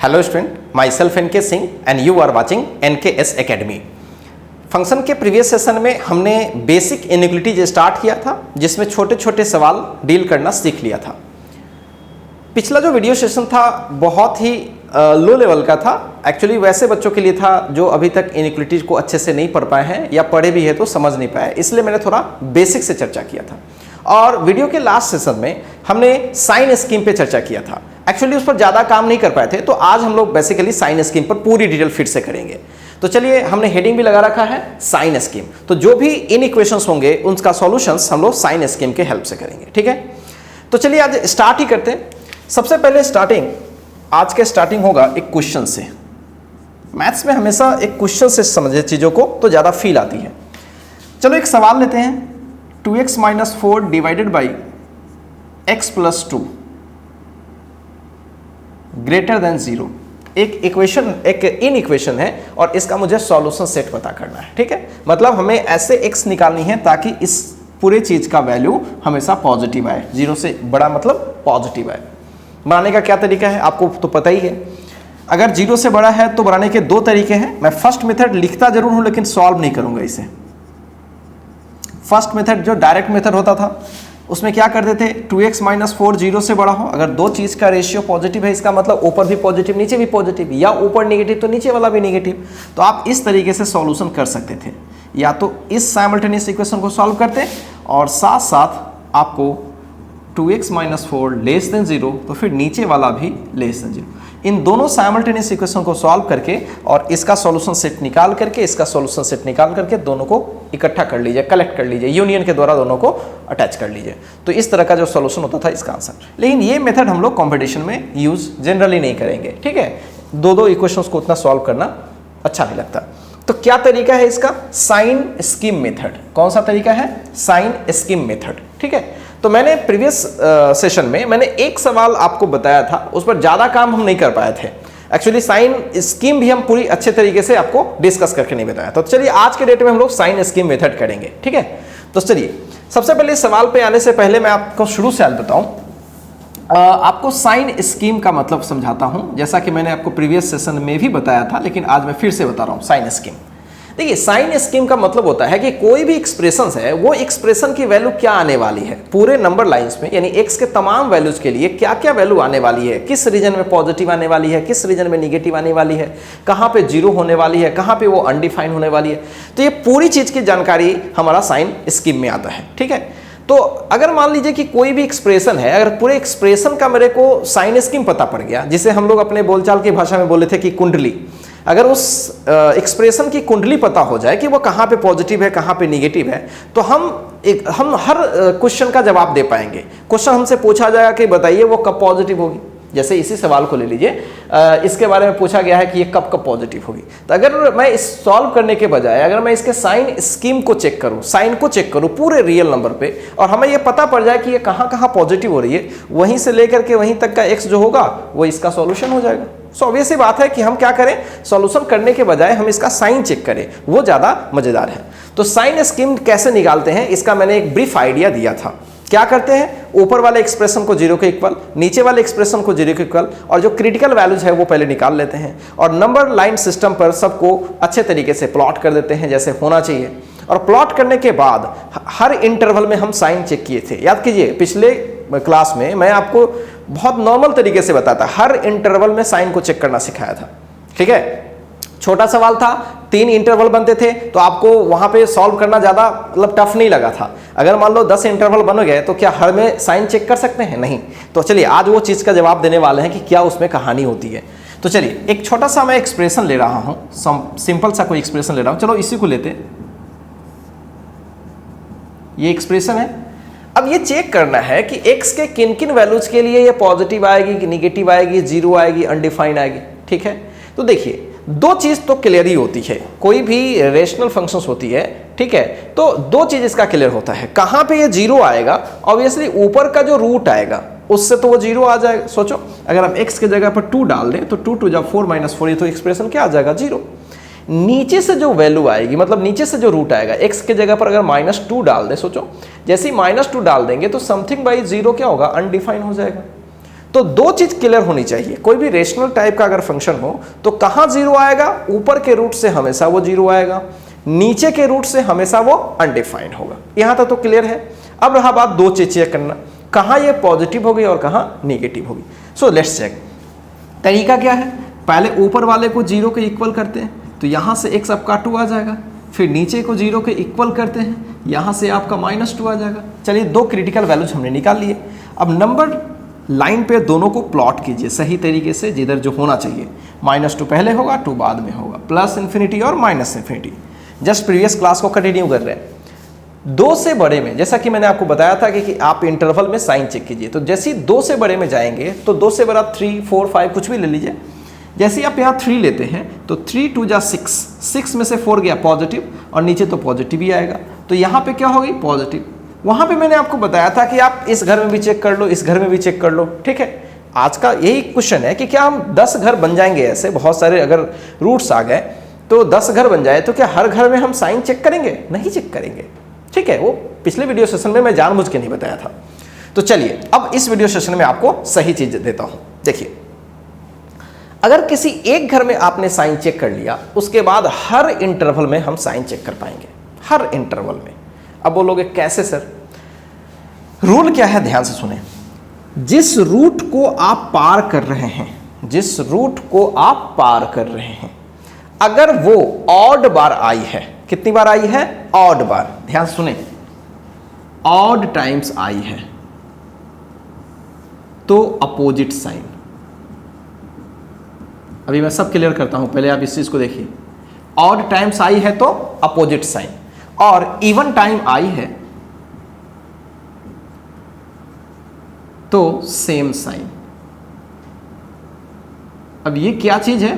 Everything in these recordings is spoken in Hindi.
Hello student, myself N K Singh and you are watching NKS academy. Function के प्रीवियस सेशन में हमने बेसिक इनइक्वालिटीज स्टार्ट किया था, जिसमें छोटे छोटे सवाल डील करना सीख लिया था। पिछला जो वीडियो सेशन था बहुत ही लो लेवल का था। एक्चुअली वैसे बच्चों के लिए था जो अभी तक इनइक्वालिटीज को अच्छे से नहीं पढ़ पाए हैं या पढ़े भी है तो समझ नहीं पाए, इसलिए मैंने थोड़ा बेसिक से चर्चा किया था। और वीडियो के लास्ट सेशन में हमने साइन स्कीम पे चर्चा किया था। एक्चुअली उस पर ज़्यादा काम नहीं कर पाए थे, तो आज हम लोग बेसिकली साइन स्कीम पर पूरी डिटेल फिर से करेंगे। तो चलिए, हमने हेडिंग भी लगा रखा है साइन स्कीम। तो जो भी इन इक्वेशंस होंगे उनका सॉल्यूशंस हम लोग साइन स्कीम के हेल्प से करेंगे, ठीक है। तो चलिए आज स्टार्ट ही करते हैं। सबसे पहले आज के स्टार्टिंग होगा एक क्वेश्चन से। मैथ्स में हमेशा एक क्वेश्चन से समझे चीज़ों को तो ज़्यादा फील आती है। चलो एक सवाल लेते हैं। 2x - 4 divided by x + 2 greater than 0। एक इन इक्वेशन है और इसका मुझे सॉल्यूशन सेट पता करना है, ठीक है। मतलब हमें ऐसे x निकालनी है ताकि इस पूरे चीज का वैल्यू हमेशा पॉजिटिव आए, 0 से बड़ा मतलब पॉजिटिव आए। बनाने का क्या तरीका है आपको तो पता ही है। अगर 0 से बड़ा है तो बनाने के दो तरीके हैं। मैं फर्स्ट मेथड लिखता जरूर हूं लेकिन सॉल्व नहीं करूंगा इसे। फर्स्ट मेथड जो डायरेक्ट मेथड होता था उसमें क्या करते थे, 2x - 4 0 से बड़ा हो, अगर दो चीज का रेशियो पॉजिटिव है इसका मतलब ऊपर भी पॉजिटिव नीचे भी पॉजिटिव, या ऊपर नेगेटिव तो नीचे वाला भी नेगेटिव। तो आप इस तरीके से सॉल्यूशन कर सकते थे। या तो इस साइमल्टेनियस इक्वेशन को सॉल्व करते और साथ साथ आपको 2x - 4 लेस देन 0 तो फिर नीचे वाला भी लेस देन 0। इन दोनों साइमल्टेनियस इक्वेशन को सॉल्व करके और इसका सॉल्यूशन सेट निकाल करके इसका सॉल्यूशन सेट निकाल करके दोनों को इकट्ठा कर लीजिए, कलेक्ट कर लीजिए, यूनियन के द्वारा दोनों को अटैच कर लीजिए। तो इस तरह का जो सॉल्यूशन होता था इसका आंसर। लेकिन ये मेथड हम लोग कॉम्पिटिशन में यूज जनरली नहीं करेंगे, ठीक है। दो इक्वेशंस को उतना सॉल्व करना अच्छा नहीं लगता। तो क्या तरीका है इसका, साइन स्कीम मेथड। कौन सा तरीका है, साइन स्कीम मेथड, ठीक है। तो मैंने प्रीवियस सेशन में मैंने एक सवाल आपको बताया था, उस पर ज़्यादा काम हम नहीं कर पाए थे। एक्चुअली साइन स्कीम भी हम पूरी अच्छे तरीके से आपको डिस्कस करके नहीं बताया। तो चलिए आज के डेट में हम लोग साइन स्कीम मेथड करेंगे, ठीक है। तो चलिए सबसे पहले सवाल पे आने से पहले मैं आपको शुरू से आज बताऊं, आपको साइन स्कीम का मतलब समझाता हूं। जैसा कि मैंने आपको प्रीवियस सेशन में भी बताया था लेकिन आज मैं फिर से बता रहा हूं साइन स्कीम। देखिए, साइन स्कीम का मतलब होता है कि कोई भी एक्सप्रेशन है वो एक्सप्रेशन की वैल्यू क्या आने वाली है पूरे नंबर लाइंस में, यानी x के तमाम वैल्यूज के लिए क्या क्या वैल्यू आने वाली है, किस रीजन में पॉजिटिव आने वाली है, किस रीजन में निगेटिव आने वाली है, कहाँ पे 0 होने वाली है, कहाँ पे वो अनडिफाइंड होने वाली है। तो ये पूरी चीज की जानकारी हमारा साइन स्कीम में आता है, ठीक है। तो अगर मान लीजिए कि कोई भी एक्सप्रेशन है, अगर पूरे एक्सप्रेशन का मेरे को साइन स्कीम पता पड़ गया, जिसे हम लोग अपने बोलचाल की भाषा में बोले थे कि कुंडली, अगर उस एक्सप्रेशन की कुंडली पता हो जाए कि वो कहाँ पे पॉजिटिव है कहाँ पे निगेटिव है, तो हम हर क्वेश्चन का जवाब दे पाएंगे। क्वेश्चन हमसे पूछा जाएगा कि बताइए वो कब पॉजिटिव होगी। जैसे इसी सवाल को ले लीजिए, इसके बारे में पूछा गया है कि ये कब कब पॉजिटिव होगी। तो अगर मैं इस सॉल्व करने के बजाय अगर मैं इसके साइन स्कीम को चेक करूं, साइन को चेक करूं पूरे रियल नंबर पे, और हमें ये पता पड़ जाए कि ये कहाँ कहाँ पॉजिटिव हो रही है, वहीं से लेकर के वहीं तक का x जो होगा वो इसका सॉल्यूशन हो जाएगा। सो ऑब्वियस सी बात है कि हम क्या करें, सॉल्यूशन करने के बजाय हम इसका साइन चेक करें, वो ज़्यादा मजेदार है। तो साइन स्कीम कैसे निकालते हैं इसका मैंने एक ब्रीफ आइडिया दिया था। क्या करते हैं, ऊपर वाले एक्सप्रेशन को 0 के इक्वल, नीचे वाले एक्सप्रेशन को 0 के इक्वल, और जो क्रिटिकल वैल्यूज है वो पहले निकाल लेते हैं और नंबर लाइन सिस्टम पर सबको अच्छे तरीके से प्लॉट कर देते हैं जैसे होना चाहिए। और प्लॉट करने के बाद हर इंटरवल में हम साइन चेक किए थे। याद कीजिए, पिछले क्लास में मैं आपको बहुत नॉर्मल तरीके से बताता, हर इंटरवल में साइन को चेक करना सिखाया था, ठीक है। छोटा सवाल था, 3 इंटरवल बनते थे तो आपको वहां पे सॉल्व करना ज्यादा मतलब टफ नहीं लगा था। अगर मान लो 10 इंटरवल बन गए तो क्या हर में साइन चेक कर सकते हैं, नहीं। तो चलिए आज वो चीज का जवाब देने वाले हैं कि क्या उसमें कहानी होती है। तो चलिए एक छोटा सा मैं एक्सप्रेशन ले रहा हूं, सिंपल सा कोई एक्सप्रेशन ले रहा हूं। चलो इसी को लेते, ये एक्सप्रेशन है। अब ये चेक करना है कि x के किन किन वैल्यूज के लिए ये पॉजिटिव आएगी कि निगेटिव आएगी, 0 आएगी, अनडिफाइंड आएगी, ठीक है। तो देखिए दो चीज तो क्लियर ही होती है, कोई भी रेशनल फंक्शंस होती है, ठीक है। तो दो चीज इसका क्लियर होता है, कहाँ पे ये 0 आएगा, ऑब्वियसली ऊपर का जो रूट आएगा उससे तो वो 0 आ जाएगा। सोचो अगर हम x के जगह पर 2 डाल दें तो 2 2 4 -4, ये तो एक्सप्रेशन क्या आ जाएगा, 0। नीचे से जो वैल्यू आएगी, मतलब नीचे से जो रूट आएगा, x के जगह पर अगर -2 डाल दे, सोचो जैसे ही -2 डाल देंगे तो समथिंग बाई 0 क्या होगा, अनडिफाइंड हो जाएगा। तो दो चीज क्लियर होनी चाहिए, कोई भी रेशनल टाइप का अगर फंक्शन हो तो कहाँ जीरो आएगा, ऊपर के रूट से हमेशा वो जीरो आएगा, नीचे के रूट से हमेशा वो अनडिफाइंड होगा। यहां तक तो क्लियर है। अब रहा बात दो चीज चेक करना, कहाँ ये पॉजिटिव होगी और कहाँ निगेटिव होगी। So let's check. तरीका क्या है, पहले ऊपर वाले को जीरो के इक्वल करते हैं तो यहां से x आपका 2 आ जाएगा, फिर नीचे को जीरो के इक्वल करते हैं, यहां से आपका -2 आ जाएगा। चलिए दो क्रिटिकल वैल्यूज हमने निकाल लिए। अब नंबर लाइन पे दोनों को प्लॉट कीजिए सही तरीके से, जिधर जो होना चाहिए, -2 पहले होगा, 2 बाद में होगा, +∞ और -∞। जस्ट प्रीवियस क्लास को कंटिन्यू कर रहे हैं। दो से बड़े में, जैसा कि मैंने आपको बताया था कि आप इंटरवल में साइन चेक कीजिए, तो जैसे ही 2 से बड़े में जाएंगे तो 2 से बड़ा 3, 4, 5 कुछ भी ले लीजिए। जैसे ही आप यहाँ 3 लेते हैं तो 3 2 जा 6, 6 में से 4 गया पॉजिटिव और नीचे तो पॉजिटिव ही आएगा, तो यहाँ पे क्या होगी, पॉजिटिव। वहाँ पे मैंने आपको बताया था कि आप इस घर में भी चेक कर लो, इस घर में भी चेक कर लो, ठीक है। आज का यही क्वेश्चन है कि क्या हम 10 घर बन जाएंगे, ऐसे बहुत सारे अगर रूट्स आ गए तो 10 घर बन जाए तो क्या हर घर में हम साइन चेक करेंगे, नहीं चेक करेंगे, ठीक है। वो पिछले वीडियो सेशन में मैं जानबूझ के नहीं बताया था। तो चलिए अब इस वीडियो सेशन में आपको सही चीज देता हूं। देखिए, अगर किसी एक घर में आपने साइन चेक कर लिया, उसके बाद हर इंटरवल में हम साइन चेक कर पाएंगे, हर इंटरवल में। अब बोलोगे कैसे सर, रूल क्या है, ध्यान से सुने। जिस रूट को आप पार कर रहे हैं, जिस रूट को आप पार कर रहे हैं, अगर वो ऑड बार आई है, कितनी बार आई है, ऑड बार, ध्यान सुने, ऑड टाइम्स आई है, तो अपोजिट साइन। अभी मैं सब क्लियर करता हूं, पहले आप इस चीज को देखिए। ऑड टाइम्स आई है तो अपोजिट साइन, और इवन टाइम आई है तो सेम साइन। अब ये क्या चीज है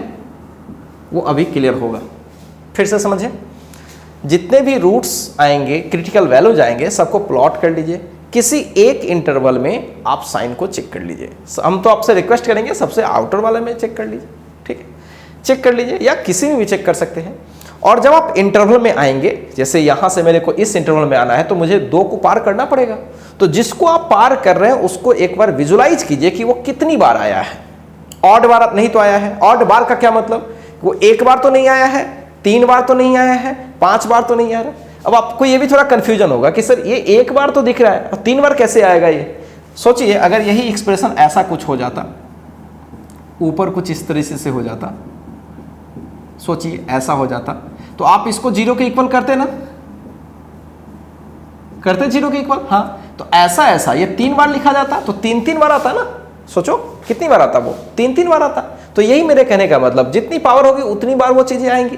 वो अभी क्लियर होगा, फिर से समझें। जितने भी रूट्स आएंगे, क्रिटिकल वैल्यूज आएंगे, सबको प्लॉट कर लीजिए, किसी एक इंटरवल में आप साइन को चेक कर लीजिए। हम तो आपसे रिक्वेस्ट करेंगे सबसे आउटर वाले में चेक कर लीजिए, ठीक है, चेक कर लीजिए, या किसी में भी चेक कर सकते हैं। और जब आप इंटरवल में आएंगे, जैसे यहां से मेरे को इस इंटरवल में आना है तो मुझे 2 को पार करना पड़ेगा, तो जिसको आप पार कर रहे हैं उसको एक बार विजुलाइज कीजिए कि वो कितनी बार आया है। ऑड बार नहीं तो आया है। ऑड बार का क्या मतलब, वो 1 बार तो नहीं आया है, 3 बार तो नहीं आया है, 5 बार तो नहीं आ रहा। अब आपको ये भी थोड़ा कंफ्यूजन होगा कि सर ये 1 बार तो दिख रहा है और 3 बार कैसे आएगा। ये सोचिए, अगर यही एक्सप्रेशन ऐसा कुछ हो जाता, ऊपर कुछ इस तरीके से हो जाता, सोचिए ऐसा हो जाता, तो आप इसको 0 के इक्वल करते ना, करते 0 के इक्वल, हाँ, तो ऐसा ये 3 बार लिखा जाता तो 3 बार आता ना। सोचो कितनी बार आता, वो 3 बार आता। तो यही मेरे कहने का मतलब, जितनी पावर होगी उतनी बार वो चीजें आएंगी।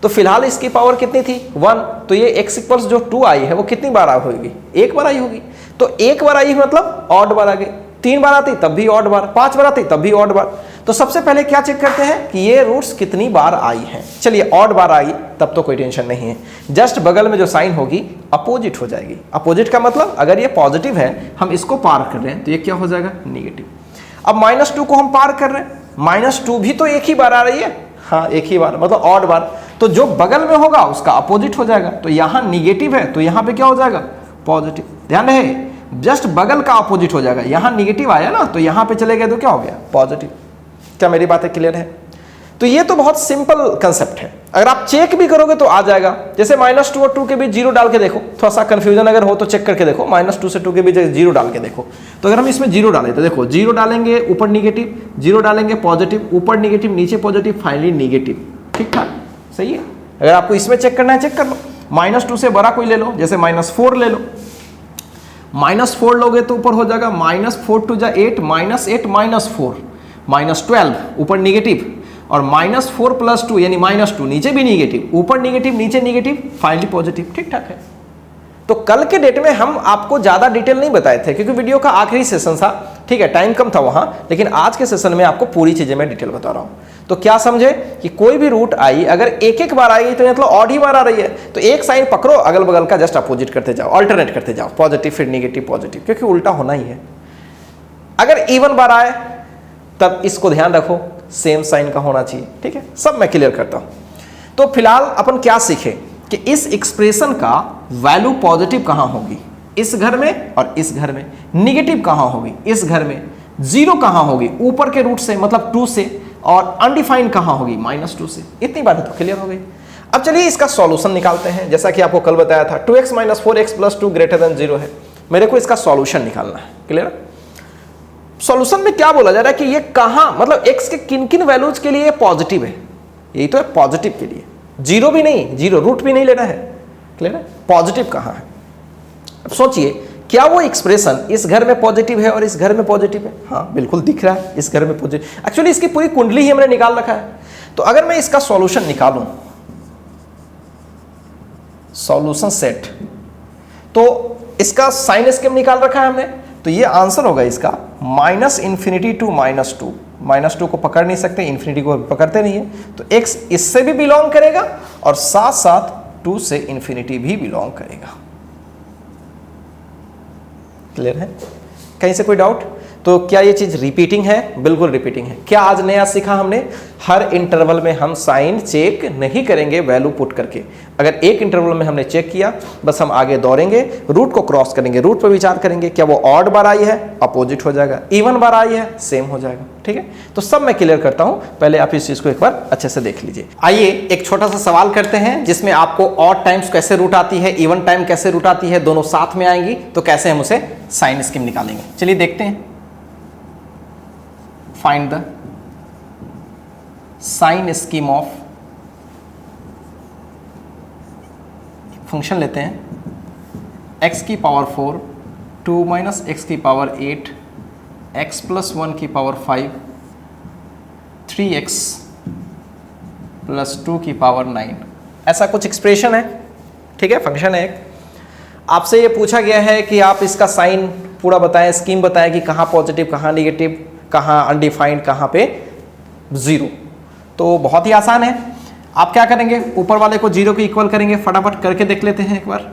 तो फिलहाल इसकी पावर कितनी थी, 1, तो ये x इक्वल्स जो 2 आई है वो कितनी बार आई होगी, 1 बार आई होगी। तो 1 बार आई मतलब ऑड बार आ गई, 3 बार आती तब भी ऑड बार, 5 बार आती तब भी ऑड बार। तो सबसे पहले क्या चेक करते हैं कि ये रूट्स कितनी बार आई हैं। चलिए ऑड बार आई तब तो कोई टेंशन नहीं है, जस्ट बगल में जो साइन होगी अपोजिट हो जाएगी। अपोजिट का मतलब अगर ये पॉजिटिव है, हम इसको पार कर रहे हैं, तो ये क्या हो जाएगा, निगेटिव। अब -2 को हम पार कर रहे हैं, -2 भी तो एक ही बार आ रही है, हाँ एक ही बार, मतलब ऑड बार, तो जो बगल में होगा उसका अपोजिट हो जाएगा। तो यहां निगेटिव है तो यहां पे क्या हो जाएगा, पॉजिटिव। ध्यान रहे, जस्ट बगल का अपोजिट हो जाएगा। यहां निगेटिव आया ना, तो यहां पे चले गए तो क्या हो गया, पॉजिटिव। क्या मेरी बातें क्लियर है? तो ये तो बहुत सिंपल कंसेप्ट है, अगर आप चेक भी करोगे तो आ जाएगा। जैसे -2 और 2 के बीच 0 डाल के देखो, थोड़ा सा कंफ्यूजन अगर हो तो चेक करके देखो, -2 से 2 के बीच 0 डाल के देखो। तो अगर हम इसमें 0 डालें तो देखो, 0 डालेंगे ऊपर निगेटिव, 0 डालेंगे पॉजिटिव, ऊपर निगेटिव नीचे पॉजिटिव, फाइनली निगेटिव। ठीक ठाक, सही है। अगर आपको इसमें चेक करना है चेक कर लो। -2 से बड़ा कोई ले लो, जैसे -4 ले लो, -4 लोगे तो ऊपर हो जाएगा -4 2 जा 8, -8 -4 -12, ऊपर निगेटिव, और -4 + 2 यानी -2, नीचे भी निगेटिव, ऊपर निगेटिव नीचे निगेटिव, फाइनली पॉजिटिव। ठीक ठाक है। तो कल के डेट में हम आपको ज्यादा डिटेल नहीं बताए थे क्योंकि वीडियो का आखिरी सेशन था, ठीक है, टाइम कम था वहां, लेकिन आज के सेशन में आपको पूरी चीजें मैं डिटेल बता रहा हूं। तो क्या समझे कि कोई भी रूट आई अगर एक बार आई तो मतलब ऑड ही बार आ रही है, तो एक साइन पकड़ो, अगल बगल का जस्ट अपोजिट करते जाओ, अल्टरनेट करते जाओ, पॉजिटिव फिर निगेटिव पॉजिटिव, क्योंकि उल्टा होना ही है। अगर इवन बार आए तब इसको ध्यान रखो, सेम साइन का होना चाहिए। ठीक है, सब मैं क्लियर करता हूं। तो फिलहाल अपन क्या सीखे कि इस एक्सप्रेशन का वैल्यू पॉजिटिव कहां होगी, इस घर में, और इस घर में। निगेटिव कहां होगी, इस घर में। जीरो कहां होगी, ऊपर के रूट से मतलब 2 से, और अनडिफाइंड कहां होगी, -2 से। इतनी बात तो क्लियर हो गई। अब चलिए इसका सॉल्यूशन निकालते हैं। जैसा कि आपको कल बताया था 2x - 4x + 2 > 0 है, मेरे को इसका सॉल्यूशन निकालना है। क्लियर? सॉल्यूशन में क्या बोला जा रहा है कि ये कहां, मतलब x के किन किन वैल्यूज के लिए पॉजिटिव है, यही तो है पॉजिटिव के लिए, जीरो भी नहीं, जीरो रूट भी नहीं लेना है। क्लियर है? पॉजिटिव कहां है। अब सोचिए क्या वो एक्सप्रेशन इस घर में पॉजिटिव है और इस घर में पॉजिटिव है? हाँ बिल्कुल दिख रहा है, इस घर में पॉजिटिव। एक्चुअली इसकी पूरी कुंडली ही हमने निकाल रखा है। तो अगर मैं इसका सॉल्यूशन निकालूं, सॉल्यूशन सेट, तो इसका साइन स्कीम निकाल रखा है हमने, तो ये आंसर होगा इसका -∞ to -2। -2 को पकड़ नहीं सकते, इन्फिनिटी को पकड़ते नहीं है, तो x इससे भी बिलोंग करेगा और साथ साथ 2 से इन्फिनिटी भी बिलोंग करेगा। क्लियर है? कहीं से कोई डाउट? तो क्या ये चीज रिपीटिंग है? बिल्कुल रिपीटिंग है। क्या आज नया सीखा हमने? हर इंटरवल में हम साइन चेक नहीं करेंगे वैल्यू पुट करके। अगर एक इंटरवल में हमने चेक किया, बस हम आगे दौड़ेंगे, रूट को क्रॉस करेंगे, रूट पर विचार करेंगे, क्या वो ऑड बार आई है, अपोजिट हो जाएगा, इवन बार आई है, सेम हो जाएगा। ठीक है, तो सब मैं क्लियर करता हूं, पहले आप इस चीज को एक बार अच्छे से देख लीजिए। आइए एक छोटा सा सवाल करते हैं जिसमें आपको ऑड टाइम्स कैसे रूट आती है, इवन टाइम कैसे रूट आती है, दोनों साथ में आएंगी, तो कैसे हम उसे साइन स्कीम निकालेंगे। चलिए देखते हैं। Find the sin scheme of, function लेते हैं x की पावर 4, 2 - x की पावर 8, x + 1 की पावर 5, 3x + 2 की पावर 9, ऐसा कुछ एक्सप्रेशन है। ठीक है, फंक्शन है एक। आपसे ये पूछा गया है कि आप इसका साइन पूरा बताएं, स्कीम बताएं कि कहाँ पॉजिटिव, कहाँ निगेटिव, कहाँ अनडिफाइंड, कहाँ पे जीरो। तो बहुत ही आसान है। आप क्या करेंगे, ऊपर वाले को जीरो के इक्वल करेंगे, फटाफट करके देख लेते हैं एक बार।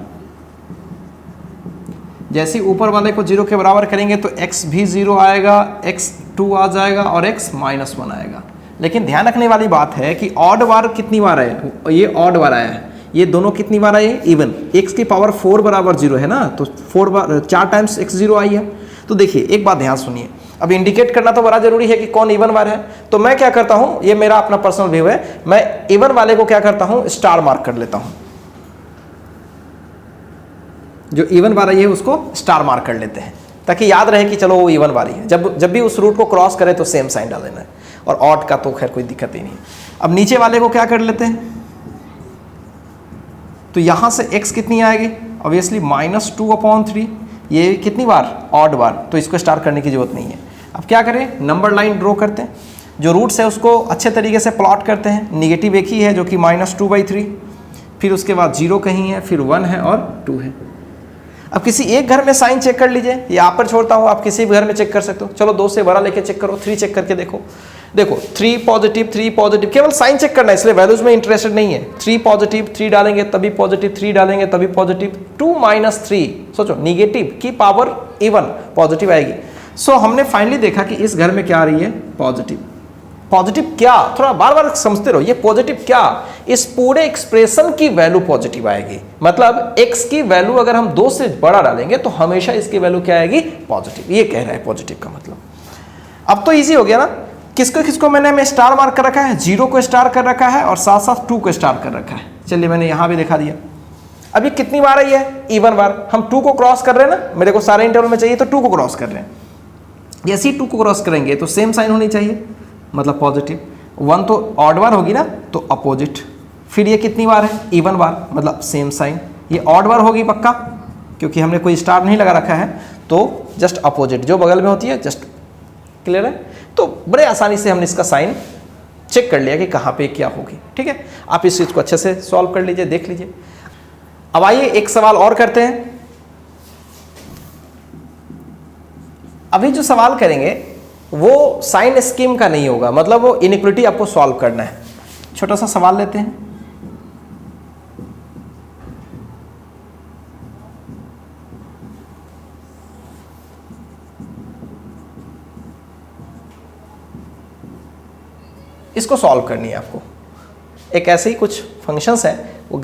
जैसे ऊपर वाले को जीरो के बराबर करेंगे तो x भी जीरो आएगा, x2 आ जाएगा और x -1 आएगा। लेकिन ध्यान रखने वाली बात है कि ऑड बार कितनी बार है, ये ऑड बार आया है, ये दोनों कितनी बार आए, इवन। x की पावर 4 बराबर 0 है ना, तो 4 बार 4 टाइम्स x 0 आई है। तो देखिए एक बात ध्यान सुनिए, अब इंडिकेट करना तो बड़ा जरूरी है कि कौन इवन बार है। तो मैं क्या करता हूं, ये मेरा अपना पर्सनल व्यू है, मैं इवन वाले को क्या करता हूं, स्टार मार्क कर लेता हूं। जो इवन बार है उसको स्टार मार्क कर लेते हैं ताकि याद रहे कि चलो वो इवन बार ही है। जब भी उस रूट को क्रॉस करे तो सेम साइन डाल देना है, और ऑड का तो खैर कोई दिक्कत ही नहीं। अब नीचे वाले को क्या कर लेते हैं, तो यहां से x कितनी आएगी, ऑब्वियसली -2/3। ये कितनी बार, ऑड बार, तो इसको स्टार करने की जरूरत नहीं है। अब क्या करें, नंबर लाइन ड्रॉ करते हैं, जो रूट्स है उसको अच्छे तरीके से प्लॉट करते हैं। निगेटिव एक ही है जो कि -2/3, फिर उसके बाद 0 कहीं है, फिर 1 है और 2 है। अब किसी एक घर में साइन चेक कर लीजिए, ये आप पर छोड़ता हूँ, आप किसी भी घर में चेक कर सकते हो। चलो 2 से बड़ा लेके चेक करो, 3 चेक करके देखो। देखो 3 पॉजिटिव, 3 पॉजिटिव, केवल साइन चेक करना है, इसलिए वैल्यूज में इंटरेस्टेड नहीं है। 3 पॉजिटिव, 3 डालेंगे तभी पॉजिटिव, 3 डालेंगे तभी पॉजिटिव। 2 - 3, सोचो निगेटिव की पावर इवन, पॉजिटिव आएगी। सो हमने फाइनली देखा कि इस घर में क्या आ रही है, पॉजिटिव। पॉजिटिव क्या, थोड़ा बार बार समझते रहो, ये पॉजिटिव क्या, इस पूरे एक्सप्रेशन की वैल्यू पॉजिटिव आएगी। मतलब x की वैल्यू अगर हम 2 से बड़ा डालेंगे तो हमेशा इसकी वैल्यू क्या आएगी, पॉजिटिव। ये कह रहा है पॉजिटिव का मतलब। अब तो इजी हो गया ना, किसको किसको मैंने स्टार मार्क कर रखा है, 0 को स्टार कर रखा है और साथ साथ 2 को स्टार कर रखा है। चलिए मैंने यहां भी दिखा दिया। अब ये कितनी बार आई है, इवन बार। हम 2 को क्रॉस कर रहे हैं ना, मेरे को सारे इंटरवल में चाहिए तो 2 को क्रॉस कर रहे हैं। जैसे ही 2 को क्रॉस करेंगे तो सेम साइन होनी चाहिए, मतलब पॉजिटिव। 1 तो ऑड बार होगी ना, तो अपोजिट। फिर ये कितनी बार है, इवन बार, मतलब सेम साइन। ये ऑड बार होगी पक्का, क्योंकि हमने कोई स्टार नहीं लगा रखा है, तो जस्ट अपोजिट जो बगल में होती है, जस्ट। क्लियर है? तो बड़े आसानी से हमने इसका साइन चेक कर लिया कि कहाँ पे क्या होगी। ठीक है, आप इस चीज को अच्छे से सॉल्व कर लीजिए, देख लीजिए। अब आइए एक सवाल और करते हैं। अभी जो सवाल करेंगे वो साइन स्कीम का नहीं होगा, मतलब वो इनइक्वालिटी आपको सॉल्व करना है। छोटा सा सवाल लेते हैं। इसको सॉल्व करनी है आपको। एक ऐसे ही कुछ फंक्शंस हैं, वो >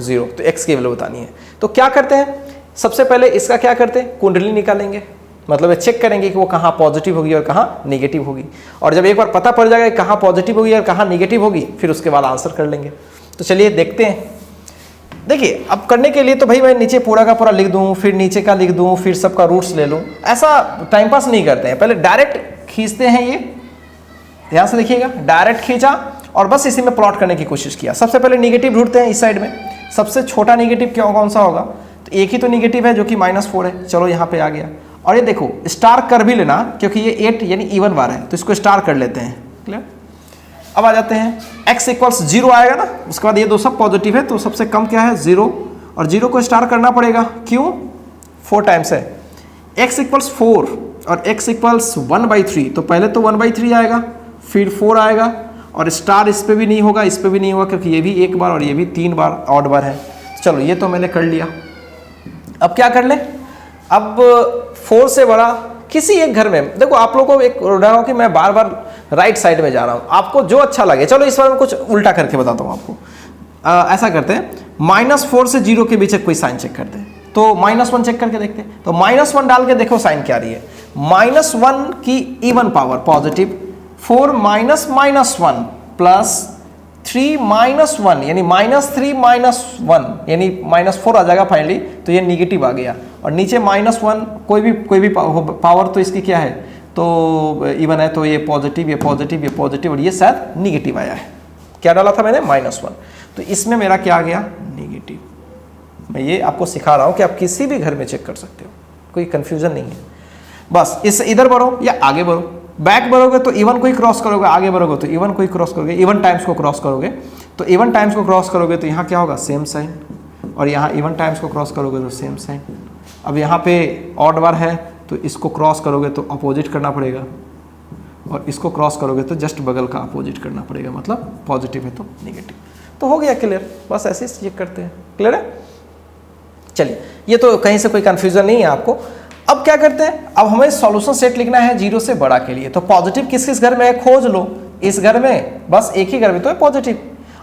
0, तो x की वैल्यू बतानी है। तो क्या करते हैं, सबसे पहले इसका क्या करते हैं, कुंडली निकालेंगे। मतलब ये चेक करेंगे कि वो कहाँ पॉजिटिव होगी और कहाँ नेगेटिव होगी, और जब एक बार पता पड़ जाएगा कहाँ पॉजिटिव होगी और कहाँ नेगेटिव होगी फिर उसके बाद आंसर कर लेंगे। तो चलिए देखते हैं। देखिए अब करने के लिए तो भाई मैं नीचे पूरा का पूरा लिख दूँ, फिर नीचे का लिख दूँ, फिर सबका रूट्स ले लूँ, ऐसा टाइम पास नहीं करते हैं। पहले डायरेक्ट खींचते हैं, ये ध्यान से देखिएगा, डायरेक्ट खींचा और बस इसी में प्लॉट करने की कोशिश किया। सबसे पहले निगेटिव ढूंढते हैं इस साइड में, सबसे छोटा निगेटिव क्या कौन सा होगा, तो एक ही तो निगेटिव है जो कि -4 है, चलो यहाँ पे आ गया। और ये देखो स्टार कर भी लेना क्योंकि ये 8 यानी इवन बार है, तो इसको स्टार कर लेते हैं। क्लियर। अब आ जाते हैं, x = 0 आएगा ना, उसके बाद ये दो सब पॉजिटिव है तो सबसे कम क्या है 0, और 0 को स्टार करना पड़ेगा, क्यों 4 टाइम्स है। x = 4 और x = 1/3, तो पहले तो 1/3 आएगा, फिर 4 आएगा, और स्टार इस पे भी नहीं होगा, इस पे भी नहीं होगा क्योंकि ये भी 1 बार और ये भी 3 बार ऑड बार है। चलो ये तो मैंने कर लिया। अब क्या कर ले, अब 4 से बड़ा किसी एक घर में, देखो आप लोगों को एक उदाहरण हो कि मैं बार बार राइट साइड में जा रहा हूँ, आपको जो अच्छा लगे, चलो इस बार मैं कुछ उल्टा करके बताता हूँ आपको। ऐसा करते हैं, -4 से 0 के बीच कोई साइन चेक करते हैं, तो -1 चेक करके देखते हैं। तो -1 डाल के देखो साइन क्या रही है, -1 की इवन पावर पॉजिटिव, 4 - -1 प्लस 3 - 1 यानी -3 - 1 यानी -4 आ जाएगा फाइनली, तो ये निगेटिव आ गया। और नीचे -1 कोई भी पावर तो इसकी क्या है, तो इवन है, तो ये पॉजिटिव, ये पॉजिटिव, ये पॉजिटिव, और ये शायद निगेटिव आया है। क्या डाला था मैंने -1, तो इसमें मेरा क्या आ गया निगेटिव। मैं ये आपको सिखा रहा हूँ कि आप किसी भी घर में चेक कर सकते हो, कोई कंफ्यूजन नहीं है। बस इससे इधर बढ़ो या आगे बढ़ो, बैक बढ़ोगे तो इवन को ही क्रॉस करोगे, आगे बढ़ोगे तो इवन को ही क्रॉस करोगे, इवन टाइम्स को क्रॉस करोगे, तो इवन टाइम्स को क्रॉस करोगे तो यहाँ क्या होगा सेम साइन, और यहाँ इवन टाइम्स को क्रॉस करोगे तो सेम साइन। अब यहाँ पे ऑड बार है तो इसको क्रॉस करोगे तो अपोजिट करना पड़ेगा, और इसको क्रॉस करोगे तो जस्ट बगल का अपोजिट करना पड़ेगा, मतलब पॉजिटिव है तो निगेटिव। तो हो गया क्लियर, बस ऐसे ही चेक करते हैं। क्लियर है, चलिए ये तो कहीं से कोई कंफ्यूजन नहीं है आपको। अब क्या करते हैं, अब हमें सॉल्यूशन सेट लिखना है 0 से बड़ा के लिए, तो पॉजिटिव किस किस घर में है खोज लो। इस घर में बस एक ही घर में तो है पॉजिटिव,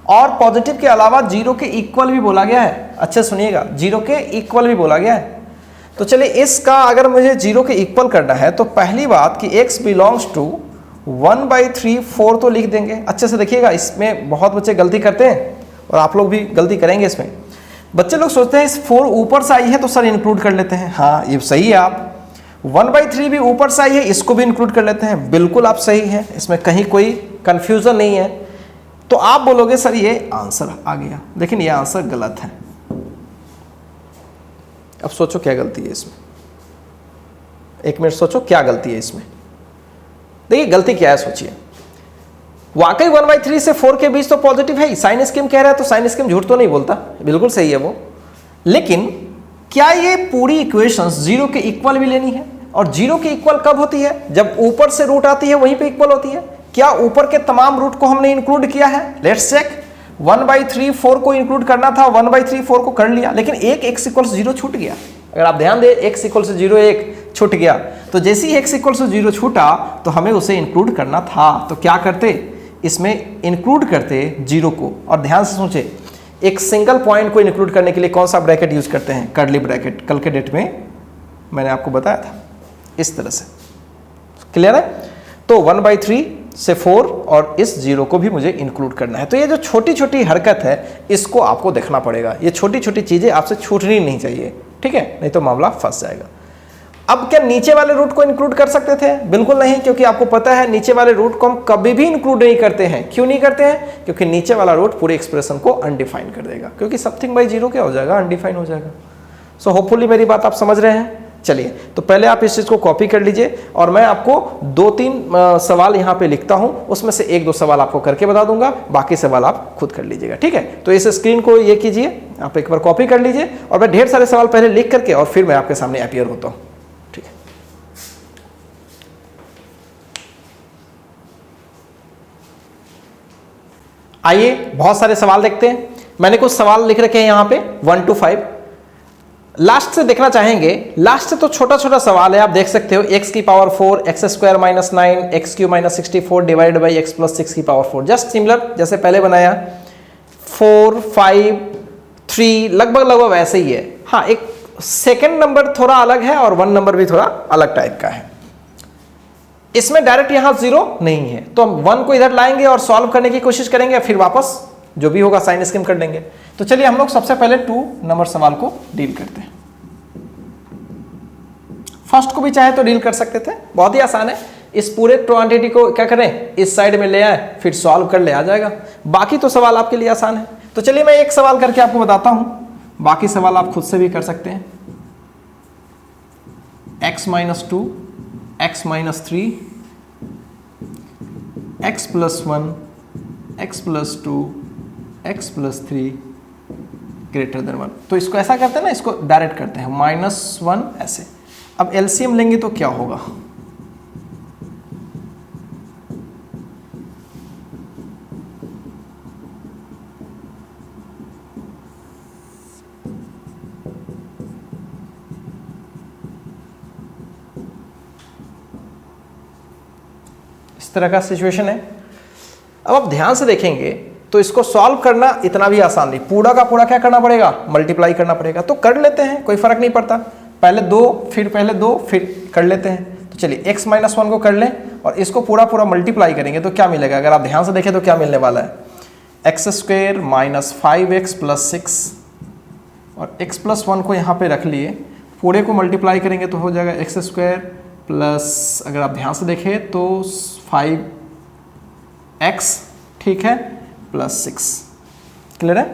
और पॉजिटिव के अलावा 0 के इक्वल भी बोला गया है। अच्छे सुनिएगा, 0 के इक्वल भी बोला गया है। तो चलिए इसका अगर मुझे 0 के इक्वल करना है तो पहली बात कि x बिलोंग्स टू 1/3 4 तो लिख देंगे। अच्छे से देखिएगा, इसमें बहुत बच्चे गलती करते हैं और आप लोग भी गलती करेंगे इसमें। बच्चे लोग सोचते हैं इस 4 ऊपर से आई है तो सर इंक्लूड कर लेते हैं। हाँ ये सही है, आप 1/3 भी ऊपर से आई है, इसको भी इंक्लूड कर लेते हैं। बिल्कुल आप सही हैं, इसमें कहीं कोई कंफ्यूजन नहीं है। तो आप बोलोगे सर ये आंसर आ गया, लेकिन ये आंसर गलत है। अब सोचो क्या गलती है इसमें, एक मिनट सोचो क्या गलती है इसमें। देखिए गलती क्या है सोचिए, वाकई 1/3 से 4 के बीच तो पॉजिटिव है, साइन स्कीम कह रहा है तो साइन स्कीम झूठ तो नहीं बोलता, बिल्कुल सही है वो। लेकिन क्या ये पूरी इक्वेशंस 0 के इक्वल भी लेनी है, और 0 के इक्वल कब होती है, जब ऊपर से रूट आती है वहीं पे इक्वल होती है। क्या ऊपर के तमाम रूट को हमने इंक्लूड किया है, लेट्स चेक। 1/3 4 को इंक्लूड करना था, 1/3 4 को कर लिया, लेकिन एक x = 0 छूट गया। अगर आप ध्यान दें x = 0 एक छूट गया, तो जैसे ही x = 0 छूटा तो हमें उसे इंक्लूड करना था। तो क्या करते, इसमें इंक्लूड करते 0 को। और ध्यान से सोचे, एक सिंगल पॉइंट को इंक्लूड करने के लिए कौन सा ब्रैकेट यूज करते हैं, कर्ली ब्रैकेट। कल के डेट में मैंने आपको बताया था इस तरह से। क्लियर है, तो 1/3 से 4 और इस 0 को भी मुझे इंक्लूड करना है। तो ये जो छोटी छोटी हरकत है इसको आपको देखना पड़ेगा, ये छोटी छोटी चीजें आपसे छूटनी नहीं चाहिए, ठीक है, नहीं तो मामला फंस जाएगा। अब क्या नीचे वाले रूट को इंक्लूड कर सकते थे, बिल्कुल नहीं, क्योंकि आपको पता है नीचे वाले रूट को हम कभी भी इंक्लूड नहीं करते हैं। क्यों नहीं करते हैं, क्योंकि नीचे वाला रूट पूरे एक्सप्रेशन को अनडिफाइन कर देगा, क्योंकि समथिंग बाई 0 क्या हो जाएगा, अनडिफाइन हो जाएगा। सो होपफुली मेरी बात आप समझ रहे हैं। चलिए तो पहले आप इस चीज को कॉपी कर लीजिए, और मैं आपको 2-3 सवाल यहाँ पे लिखता हूँ, उसमें से 1-2 सवाल आपको करके बता दूंगा, बाकी सवाल आप खुद कर लीजिएगा, ठीक है। तो इस स्क्रीन को ये कीजिए, आप एक बार कॉपी कर लीजिए, और मैं ढेर सारे सवाल पहले लिख करके और फिर मैं आपके सामने अपीयर होता हूँ, ठीक है। आइए बहुत सारे सवाल देखते हैं। मैंने कुछ सवाल लिख रखे हैं यहाँ पे 1 to 5। लास्ट से देखना चाहेंगे, लास्ट से तो छोटा छोटा सवाल है, आप देख सकते हो। x² 4 x² - 9 x³ - 64 divided by x + 6 की पावर 4, जस्ट सिमिलर जैसे पहले बनाया। 4 5 3 लगभग वैसे ही है। हाँ, एक सेकंड नंबर थोड़ा अलग है और 1 नंबर भी थोड़ा अलग टाइप का है। इसमें डायरेक्ट यहां 0 नहीं है, तो हम 1 को इधर लाएंगे और सॉल्व करने की कोशिश करेंगे, फिर वापस जो भी होगा साइन स्कीम कर लेंगे। तो चलिए हम लोग सबसे पहले 2 नंबर सवाल को डील करते हैं। फर्स्ट को भी चाहे तो डील कर सकते थे, बहुत ही आसान है। इस पूरे क्वांटिटी को क्या करें, इस साइड में ले आए, फिर सॉल्व कर ले, आ जाएगा। बाकी तो सवाल आपके लिए आसान है। तो चलिए मैं एक सवाल करके आपको बताता हूं, बाकी सवाल आप खुद से भी कर सकते हैं। x - 2, x - 3, x + 1, x + 2, x + 3 greater than 1। तो इसको ऐसा करते हैं ना, इसको डायरेक्ट करते हैं -1 ऐसे। अब एलसीएम लेंगे तो क्या होगा, इस तरह का सिचुएशन है। अब आप ध्यान से देखेंगे तो इसको सॉल्व करना इतना भी आसान नहीं, पूरा का पूरा क्या करना पड़ेगा, मल्टीप्लाई करना पड़ेगा। तो कर लेते हैं, कोई फर्क नहीं पड़ता, पहले 2 फिर पहले 2 फिर कर लेते हैं। तो चलिए x - 1 को कर लें और इसको पूरा पूरा मल्टीप्लाई करेंगे तो क्या मिलेगा, अगर आप ध्यान से देखें तो क्या मिलने वाला है, x² - 5x + 6 और x + 1 को यहाँ पे रख लिए, पूरे को मल्टीप्लाई करेंगे तो हो जाएगा x² प्लस, अगर आप ध्यान से देखें तो 5x, ठीक है, + 6। क्लियर है।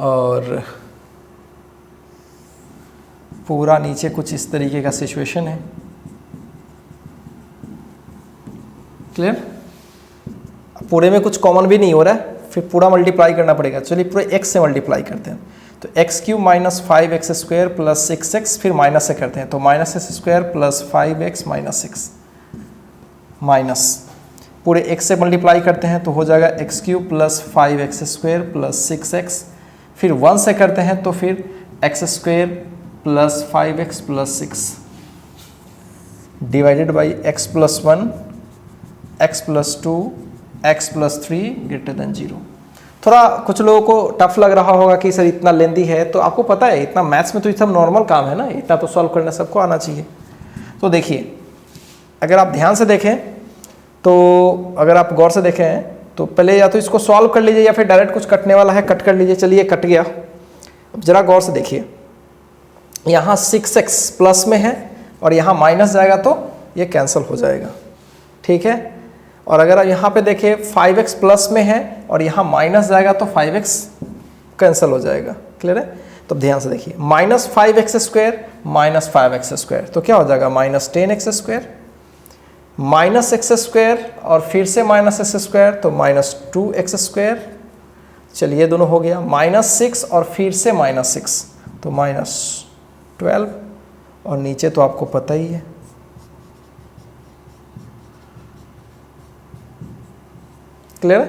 और पूरा नीचे कुछ इस तरीके का सिचुएशन है। क्लियर। पूरे में कुछ कॉमन भी नहीं हो रहा है, फिर पूरा मल्टीप्लाई करना पड़ेगा। चलिए पूरे x से मल्टीप्लाई करते हैं, तो x³ - 5x² + 6x, फिर माइनस से करते हैं तो -x² + 5x - 6 माइनस, पूरे x से मल्टीप्लाई करते हैं तो हो जाएगा x³ + 5x² + 6x, फिर 1 से करते हैं तो फिर x² + 5x + 6 divided by x + 1, x + 2, x + 3 greater than 0। थोड़ा कुछ लोगों को टफ लग रहा होगा कि सर इतना लेंदी है, तो आपको पता है इतना मैथ्स में तो ये सब नॉर्मल काम है ना, इतना तो सॉल्व करना सबको आना चाहिए। तो देखिए अगर आप ध्यान से देखें तो, अगर आप गौर से देखें तो पहले या तो इसको सॉल्व कर लीजिए या फिर डायरेक्ट कुछ कटने वाला है कट कर लीजिए। चलिए कट गया। अब जरा गौर से देखिए, यहाँ 6x प्लस में है और यहाँ माइनस जाएगा तो ये कैंसिल हो जाएगा, ठीक है। और अगर आप यहाँ पे देखें 5x प्लस में है और यहाँ माइनस जाएगा तो 5x कैंसिल हो जाएगा। क्लियर है। तो ध्यान से देखिए, -5x² - 5x² तो क्या हो जाएगा, -10x² -x² और फिर से -x² तो -2x²। चलिए दोनों हो गया, -6 और फिर से -6 तो -12 और नीचे तो आपको पता ही है। क्लियर।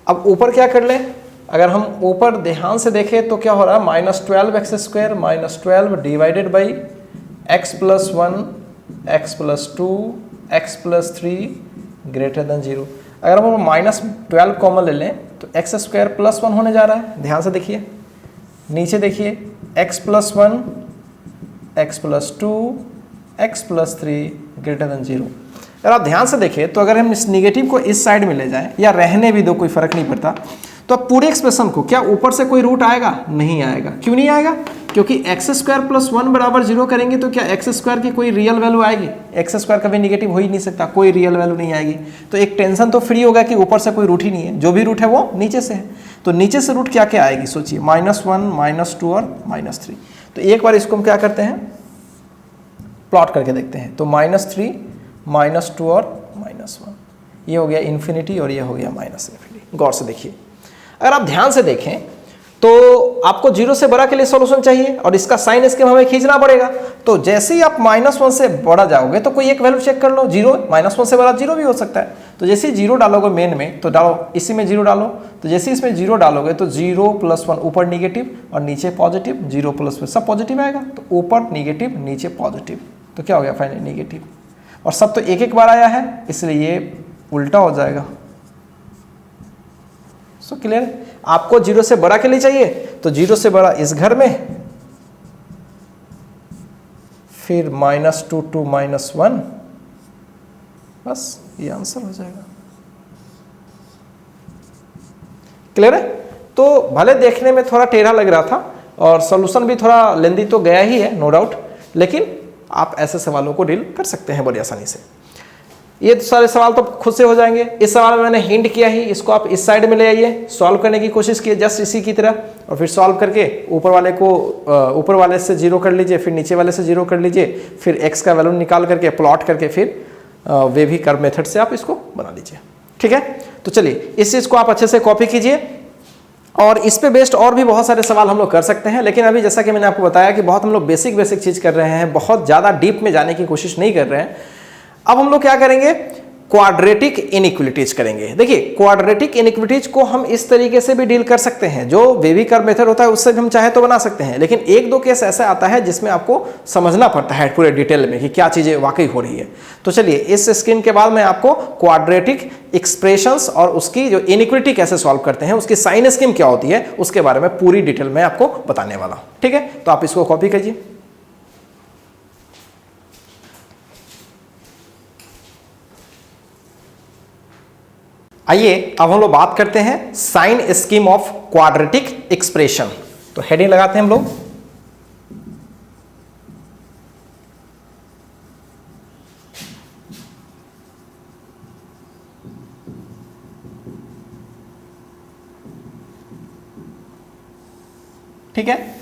अब ऊपर क्या कर लें, अगर हम ऊपर ध्यान से देखें तो क्या हो रहा है, -12x² - 12 divided by x + 1, x + 2, x + 3 greater than 0। अगर हम -12 कॉमन ले लें तो x² + 1 होने जा रहा है। ध्यान से देखिए, नीचे देखिए x + 1, x + 2, x + 3 greater than 0। अगर आप ध्यान से देखें तो अगर हम इस निगेटिव को इस साइड में ले जाएं या रहने भी दो, कोई फर्क नहीं पड़ता, तो अब पूरे एक्सप्रेशन को क्या ऊपर से कोई रूट आएगा, नहीं आएगा। क्यों नहीं आएगा, क्योंकि x² + 1 = 0 करेंगे तो क्या x² की कोई रियल वैल्यू आएगी, x² कभी निगेटिव हो ही नहीं सकता, कोई रियल वैल्यू नहीं आएगी। तो एक टेंशन तो फ्री होगा कि ऊपर से कोई रूट ही नहीं है, जो भी रूट है वो नीचे से है। तो नीचे से रूट क्या क्या आएगी सोचिए, -1, -2 और -3। तो एक बार इसको हम क्या करते हैं, प्लॉट करके देखते हैं। तो -3, -2 और -1, ये हो गया इन्फिनिटी और ये हो गया -इन्फिनिटी। गौर से देखिए, अगर आप ध्यान से देखें तो आपको 0 से बड़ा के लिए सॉल्यूशन चाहिए और इसका साइन स्कीम हमें खींचना पड़ेगा। तो जैसे ही आप -1 से बड़ा जाओगे तो कोई एक वैल्यू चेक कर लो, 0, -1 से बड़ा 0 भी हो सकता है। तो जैसे ही 0 डालोगे मेन में तो डालो, इसी में 0 डालो, तो जैसे इसमें 0 डालोगे तो 0 + 1 ऊपर निगेटिव और नीचे पॉजिटिव, 0 + 1 सब पॉजिटिव आएगा। तो ऊपर निगेटिव नीचे पॉजिटिव, तो क्या हो गया फाइनली निगेटिव। और सब तो एक एक बार आया है इसलिए ये उल्टा हो जाएगा। So clear. आपको 0 से बड़ा के लिए चाहिए तो 0 से बड़ा इस घर में, फिर -2 to -1, बस ये आंसर हो जाएगा। क्लियर है? तो भले देखने में थोड़ा टेढ़ा लग रहा था और सॉल्यूशन भी थोड़ा लेंदी तो गया ही है, नो डाउट, लेकिन आप ऐसे सवालों को डील कर सकते हैं बड़ी आसानी से। ये सारे सवाल तो खुद से हो जाएंगे। इस सवाल में मैंने हिंट किया ही, इसको आप इस साइड में ले आइए, सॉल्व करने की कोशिश कीजिए जस्ट इसी की तरह, और फिर सॉल्व करके ऊपर वाले को ऊपर वाले से 0 कर लीजिए, फिर नीचे वाले से 0 कर लीजिए, फिर x का वैल्यू निकाल करके प्लॉट करके फिर वे भी कर्व मेथड से आप इसको बना लीजिए। ठीक है, तो चलिए इस चीज़ को आप अच्छे से कॉपी कीजिए, और इस पे बेस्ड और भी बहुत सारे सवाल हम लोग कर सकते हैं। लेकिन अभी जैसा कि मैंने आपको बताया कि बहुत हम लोग बेसिक चीज़ कर रहे हैं, बहुत ज़्यादा डीप में जाने की कोशिश नहीं कर रहे हैं। अब हम लोग क्या करेंगे, क्वाड्रेटिक इनइक्वलिटीज करेंगे। देखिए क्वाड्रेटिक इनइक्वलिटीज को हम इस तरीके से भी डील कर सकते हैं, जो वेवी कर्व मेथड होता है उससे भी हम चाहे तो बना सकते हैं, लेकिन एक दो केस ऐसा आता है जिसमें आपको समझना पड़ता है पूरे डिटेल में कि क्या चीजें वाकई हो रही है। तो चलिए इस स्क्रीन के बाद मैं आपको क्वाड्रेटिक एक्सप्रेशंस और उसकी जो इनइक्वलिटी कैसे सॉल्व करते हैं, उसकी साइन स्कीम क्या होती है, उसके बारे में पूरी डिटेल में आपको बताने वाला हूं। ठीक है, तो आप इसको कॉपी कीजिए। आइए अब हम लोग बात करते हैं sign scheme of quadratic expression. तो हेडिंग लगाते हैं हम लोग, ठीक है,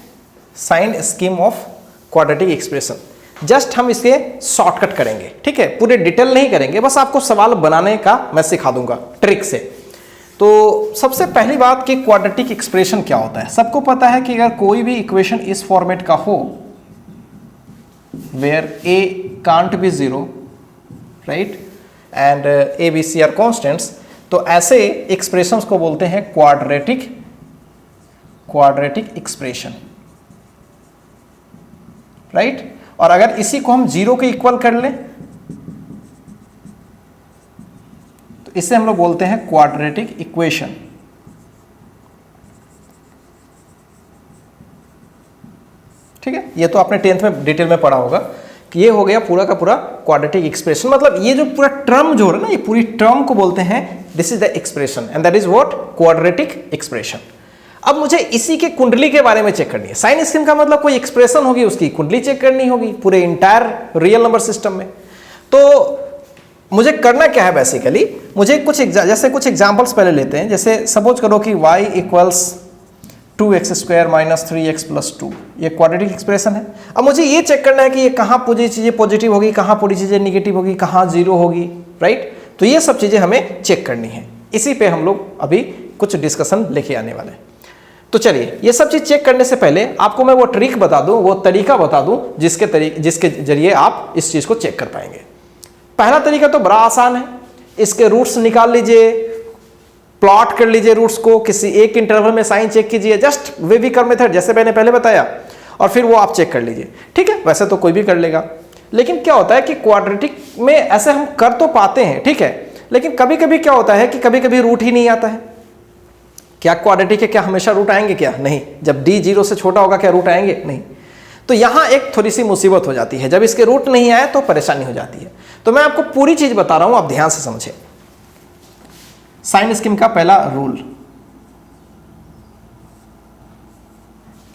sign scheme of quadratic expression. Just हम इसके शॉर्टकट करेंगे, ठीक है, पूरे डिटेल नहीं करेंगे, बस आपको सवाल बनाने का मैं सिखा दूंगा ट्रिक से। तो सबसे पहली बात कि क्वाड्रेटिक एक्सप्रेशन क्या होता है। सबको पता है कि अगर कोई भी इक्वेशन इस फॉर्मेट का हो, where a can't be 0, right, and a b c are constants, तो ऐसे एक्सप्रेशंस को बोलते हैं क्वाड्रेटिक एक्सप्रेशन, राइट। और अगर इसी को हम 0 के इक्वल कर लें तो इसे हम लोग बोलते हैं क्वाड्रेटिक इक्वेशन। ठीक है, ये तो आपने 10th में डिटेल में पढ़ा होगा कि ये हो गया पूरा का पूरा क्वाड्रेटिक एक्सप्रेशन। मतलब ये जो पूरा टर्म जो है ना, ये पूरी टर्म को बोलते हैं this is the expression and that is what, quadratic expression. अब मुझे इसी के कुंडली के बारे में चेक करनी है। साइन स्कीम का मतलब कोई एक्सप्रेशन होगी, उसकी कुंडली चेक करनी होगी पूरे इंटायर रियल नंबर सिस्टम में। तो मुझे करना क्या है, बेसिकली मुझे कुछ एग्जांपल्स पहले लेते हैं। जैसे सपोज करो कि y इक्वल्स 2x² - 3x + 2, ये क्वाड्रेटिक एक्सप्रेशन है। अब मुझे ये चेक करना है कि ये कहाँ पूरी चीजें पॉजिटिव होगी, कहाँ पूरी चीजें निगेटिव होगी, कहाँ 0 होगी, राइट। तो ये सब चीजें हमें चेक करनी है, इसी पे हम लोग अभी कुछ डिस्कशन लेके आने वाले हैं। तो चलिए ये सब चीज चेक करने से पहले आपको मैं वो ट्रिक बता दूं, वो तरीका बता दूं जिसके जरिए आप इस चीज को चेक कर पाएंगे। पहला तरीका तो बड़ा आसान है, इसके रूट्स निकाल लीजिए, प्लॉट कर लीजिए रूट्स को, किसी एक इंटरवल में साइन चेक कीजिए, जस्ट वेवी कर्व मेथड जैसे मैंने पहले बताया, और फिर वो आप चेक कर लीजिए। ठीक है, वैसे तो कोई भी कर लेगा, लेकिन क्या होता है कि क्वाड्रेटिक में ऐसे हम कर तो पाते हैं, ठीक है, लेकिन कभी कभी क्या होता है कि कभी कभी रूट ही नहीं आता है। क्या क्वाड्रेटिक है, क्या हमेशा रूट आएंगे? क्या नहीं। जब d 0 से छोटा होगा क्या रूट आएंगे? नहीं। तो यहां एक थोड़ी सी मुसीबत हो जाती है, जब इसके रूट नहीं आए तो परेशानी हो जाती है। तो मैं आपको पूरी चीज बता रहा हूं, आप ध्यान से समझें। साइन स्कीम का पहला rule,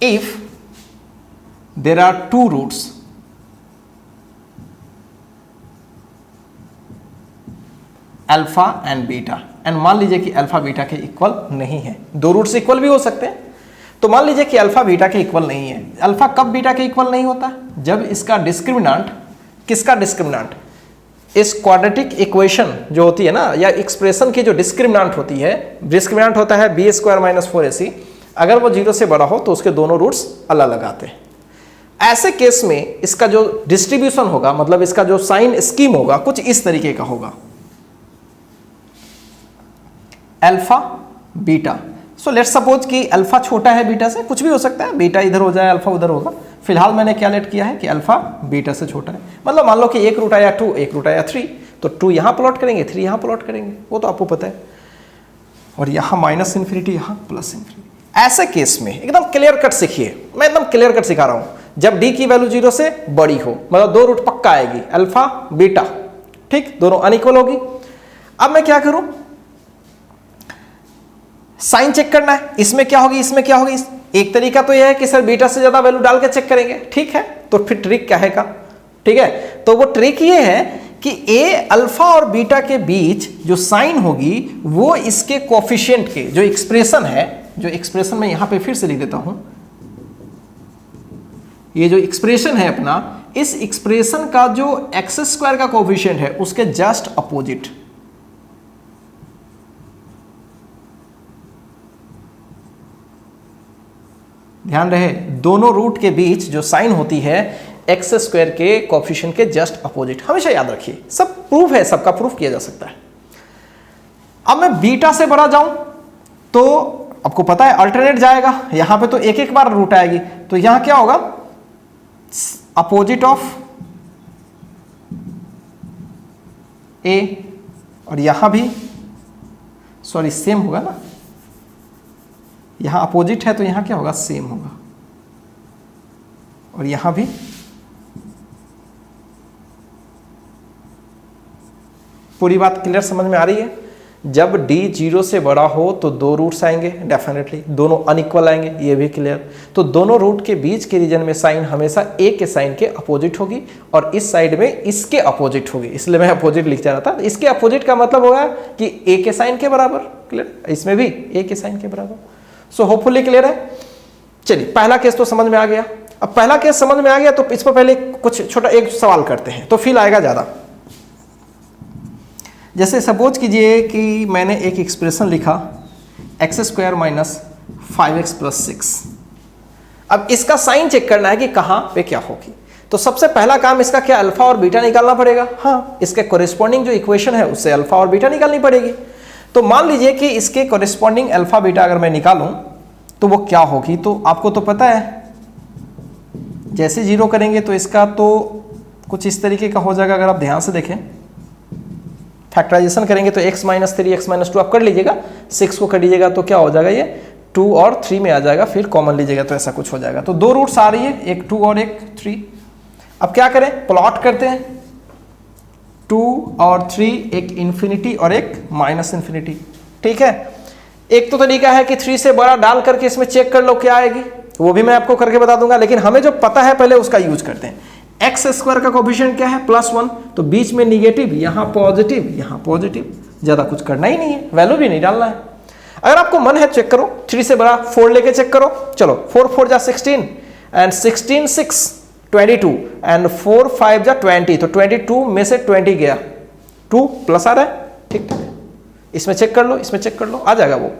if there are 2 roots alpha and beta, and मान लीजिए कि अल्फा बीटा के इक्वल नहीं है। 2 रूट्स इक्वल भी हो सकते हैं, तो मान लीजिए कि अल्फा बीटा के इक्वल नहीं है। अल्फा कब बीटा के इक्वल नहीं होता? जब इसका डिस्क्रिमिनांट, किसका डिस्क्रिमिनांट, इस क्वाड्रेटिक इक्वेशन जो होती है ना, या एक्सप्रेशन की जो डिस्क्रिमिनांट होती है, डिस्क्रिमिनांट होता है b² - 4ac, अगर वो 0 से बड़ा हो तो उसके दोनों रूट्स अलग अलग आते हैं। ऐसे केस में इसका जो डिस्ट्रीब्यूशन होगा, मतलब इसका जो साइन स्कीम होगा, कुछ इस तरीके का होगा, alpha beta. So let's suppose कि अल्फा छोटा है बीटा से, कुछ भी हो सकता है, बीटा इधर हो जाए अल्फा उधर होगा। फिलहाल मैंने क्या लेट किया है कि अल्फा बीटा से छोटा है। मतलब मान लो कि 1 रूट आया 2, 1 रूट आया 3, तो 2 यहां प्लॉट करेंगे, 3 यहां प्लॉट करेंगे, वो तो आपको पता है। और यहां -∞, यहां +∞। ऐसे केस में एकदम क्लियर कट सीखिए, मैं एकदम क्लियर कट सिखा रहा हूं। जब डी की वैल्यू 0 से बड़ी हो, मतलब दो रूट पक्का आएगी, अल्फा बीटा, ठीक, दोनों अनइक्वल होगी। अब मैं क्या करूं, साइन चेक करना है, इसमें क्या होगी इसमें क्या होगी। एक तरीका तो यह है कि सर बीटा से ज्यादा वैल्यू डाल के चेक करेंगे, ठीक है, तो फिर ट्रिक क्या है का, ठीक है, तो वो ट्रिक ये है कि ए अल्फा और बीटा के बीच जो साइन होगी वो इसके कोफिशिएंट के जो एक्सप्रेशन है, जो एक्सप्रेशन मैं यहां पे फिर से लिख देता हूं, ये जो एक्सप्रेशन है अपना, इस एक्सप्रेशन का जो एक्स स्क्वायर का कोफिशिएंट है उसके जस्ट अपोजिट, ध्यान रहे दोनों रूट के बीच जो साइन होती है एक्स स्क्वायर के कोफिशिएंट के जस्ट अपोजिट, हमेशा याद रखिए, सब प्रूफ है, सबका प्रूफ किया जा सकता है। अब मैं बीटा से बड़ा जाऊं तो आपको पता है अल्टरनेट जाएगा, यहां पे तो एक एक बार रूट आएगी, तो यहां क्या होगा, अपोजिट ऑफ ए, और यहां भी सॉरी सेम होगा ना, यहां अपोजिट है तो यहां क्या होगा, सेम होगा, और यहां भी पूरी बात क्लियर समझ में आ रही है। जब d 0 से बड़ा हो तो दो रूट्स आएंगे डेफिनेटली, दोनों अनइक्वल आएंगे, ये भी क्लियर। तो दोनों रूट के बीच के रीजन में साइन हमेशा a के साइन के अपोजिट होगी और इस साइड में इसके अपोजिट होगी, इसलिए मैं अपोजिट लिख रहा था। इसके अपोजिट का मतलब होगा कि a के साइन के बराबर, क्लियर, इसमें भी a के साइन के बराबर। सो होपफुली क्लियर है। चलिए पहला केस तो समझ में आ गया। अब पहला केस समझ में आ गया तो इस पर पहले कुछ छोटा एक सवाल करते हैं तो फील आएगा ज्यादा। जैसे सपोज कीजिए कि मैंने एक एक्सप्रेशन लिखा x square minus 5x plus 6। अब इसका साइन चेक करना है कि कहां पे क्या होगी। तो सबसे पहला काम इसका क्या, अल्फा और बीटा निकालना पड़ेगा। हाँ, इसके कोरिस्पॉन्डिंग जो इक्वेशन है उससे अल्फा और बीटा निकालनी पड़ेगी। तो मान लीजिए कि इसके कोरिस्पॉन्डिंग अल्फा बीटा अगर मैं निकालूं तो वो क्या होगी। तो आपको तो पता है जैसे जीरो करेंगे तो इसका तो कुछ इस तरीके का हो जाएगा। अगर आप ध्यान से देखें, फैक्टराइजेशन करेंगे तो x माइनस 3 x माइनस 2 आप कर लीजिएगा, 6 को कर लीजिएगा तो क्या हो जाएगा, ये 2 और 3 में आ जाएगा, फिर कॉमन लीजिएगा तो ऐसा कुछ हो जाएगा। तो दो रूट्स आ रही है, एक 2 और एक 3। अब क्या करें, प्लॉट करते हैं, 2 और 3, एक इन्फिनिटी और एक माइनस इन्फिनिटी, ठीक है। एक तो तरीका है कि 3 से बड़ा डाल करके इसमें चेक कर लो क्या आएगी, वो भी मैं आपको करके बता दूंगा, लेकिन हमें जो पता है पहले उसका यूज करते हैं। एक्स स्क्वायर का कोफिशिएंट क्या है, +1, तो बीच में निगेटिव, यहाँ पॉजिटिव, यहाँ पॉजिटिव, ज्यादा कुछ करना ही नहीं है, वैल्यू भी नहीं डालना है। अगर आपको मन है चेक करो, 3 से बड़ा 4 लेके चेक करो। चलो 4 4 जा 16 एंड 16 6 22 एंड 4 5 जा 20, तो 22 में से 20 गया, 2 प्लस आ रहा है, ठीक ठीक। इसमें चेक कर लो, इसमें चेक कर लो, आ जाएगा वो।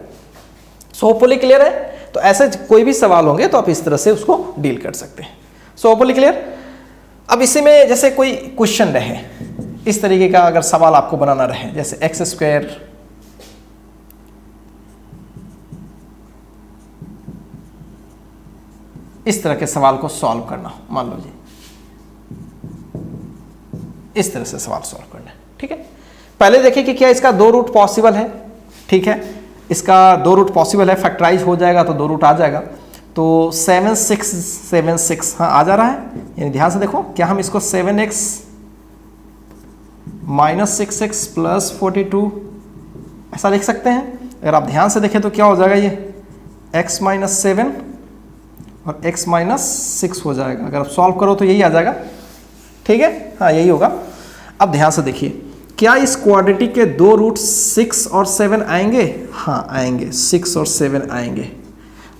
सो होपफुली क्लियर है। तो ऐसे कोई भी सवाल होंगे तो आप इस तरह से उसको डील कर सकते हैं। सो होपफुली क्लियर। अब इसी में जैसे कोई क्वेश्चन रहे, इस तरीके का अगर सवाल आपको बनाना रहे, जैसे एक्स स्क्वायर इस तरह के सवाल को सॉल्व करना, मान लो जी इस तरह से सवाल सॉल्व करना है, ठीक है। पहले देखिए कि क्या इसका दो रूट पॉसिबल है, ठीक है। इसका दो रूट पॉसिबल है, फैक्टराइज हो जाएगा तो दो रूट आ जाएगा। तो 7 6 7 6, हाँ आ जा रहा है, यानी ध्यान से देखो, क्या हम इसको 7x माइनस 6x प्लस 42 ऐसा लिख सकते हैं। अगर आप ध्यान से देखें तो क्या हो जाएगा, ये x माइनस 7 और x माइनस 6 हो जाएगा। अगर आप सॉल्व करो तो यही आ जाएगा, ठीक है, हाँ यही होगा। अब ध्यान से देखिए, क्या इस क्वाड्रेटिक के दो रूट 6 और 7 आएंगे, हाँ आएंगे, 6 और 7 आएंगे।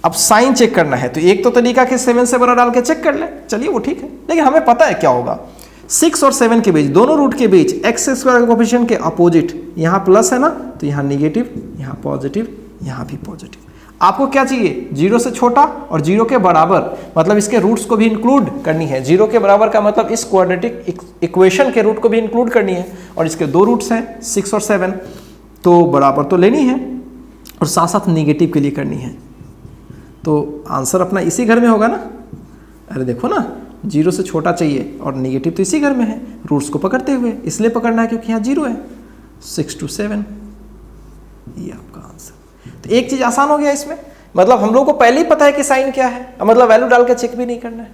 अब साइन चेक करना है तो एक तो तरीका कि 7 से बड़ा डाल के चेक कर ले, चलिए वो ठीक है, लेकिन हमें पता है क्या होगा, 6 और 7 के बीच, दोनों रूट के बीच एक्स स्क्वायर का कोफिशिएंट के अपोजिट, यहाँ प्लस है ना तो यहाँ निगेटिव, यहाँ पॉजिटिव, यहाँ भी पॉजिटिव। आपको क्या चाहिए, 0 से छोटा और 0 के बराबर, मतलब इसके रूट्स को भी इंक्लूड करनी है। 0 के बराबर का मतलब इस क्वाड्रेटिक इक्वेशन के रूट को भी इंक्लूड करनी है, और इसके दो रूट्स हैं 6 और 7, तो बराबर तो लेनी है और साथ साथ निगेटिव के लिए करनी है। तो आंसर अपना इसी घर में होगा ना। अरे देखो ना, 0 से छोटा चाहिए और निगेटिव तो इसी घर में है, रूट्स को पकड़ते हुए, इसलिए पकड़ना है क्योंकि यहाँ 0 है। 6 to 7 ये आपका आंसर। तो एक चीज़ आसान हो गया इसमें मतलब हम लोग को पहले ही पता है कि साइन क्या है, मतलब वैल्यू डाल के चेक भी नहीं करना है।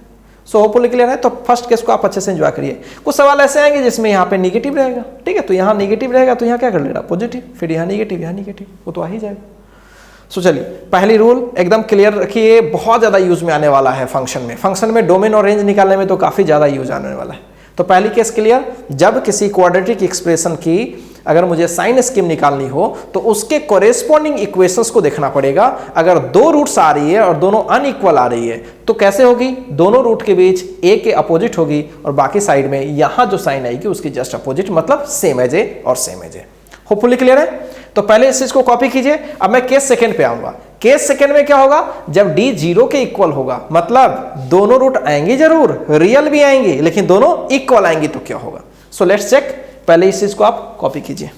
सो होपफुली क्लियर है। तो फर्स्ट केस को आप अच्छे से एंजॉय करिए। कुछ सवाल ऐसे आएंगे जिसमें यहाँ पे निगेटिव रहेगा, ठीक है, तो यहाँ निगेटिव रहेगा तो यहाँ क्या कर लेना पॉजिटिव, फिर यहाँ निगेटिव, वो तो आ ही जाएगा। सो चलिए पहली रूल एकदम क्लियर रखिए, बहुत ज़्यादा यूज में आने वाला है फंक्शन में डोमेन और रेंज निकालने में तो काफ़ी ज़्यादा यूज आने वाला है। तो पहली केस क्लियर, जब किसी क्वाड्रेटिक एक्सप्रेशन की अगर मुझे साइन स्कीम निकालनी हो तो उसके कोरेस्पॉन्डिंग इक्वेशंस को देखना पड़ेगा। अगर दो रूट्स आ रही है और दोनों अनइक्वल आ रही है तो कैसे होगी, दोनों रूट के बीच ए के अपोजिट होगी और बाकी साइड में यहां जो साइन आएगी उसकी जस्ट अपोजिट, मतलब सेम एज ए और same as a. Hopefully clear है। तो पहले इस चीज को कॉपी कीजिए। अब मैं केस सेकंड पे आऊंगा। केस सेकंड में क्या होगा, जब d 0 के इक्वल होगा, मतलब दोनों रूट आएंगी जरूर, रियल भी आएंगी, लेकिन दोनों इक्वल आएंगी तो क्या होगा। So let's check. पहले इस चीज को आप कॉपी कीजिए।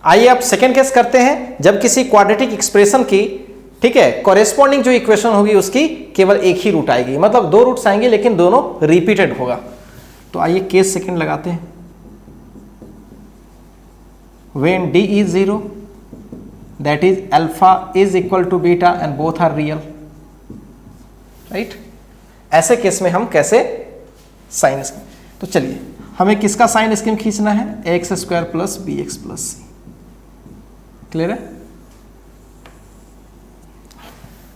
आइए अब सेकेंड केस करते हैं। जब किसी क्वाड्रेटिक एक्सप्रेशन की, ठीक है, कॉरेस्पॉन्डिंग जो इक्वेशन होगी उसकी केवल एक ही रूट आएगी, मतलब दो रूट्स आएंगे लेकिन दोनों रिपीटेड होगा। तो आइए केस सेकंड लगाते हैं। When d is 0 that is alpha is equal to beta and both are real, right. ऐसे केस में हम कैसे साइन स्कीम, तो चलिए हमें किसका साइन स्कीम खींचना है, x square plus b x plus c. Clear है।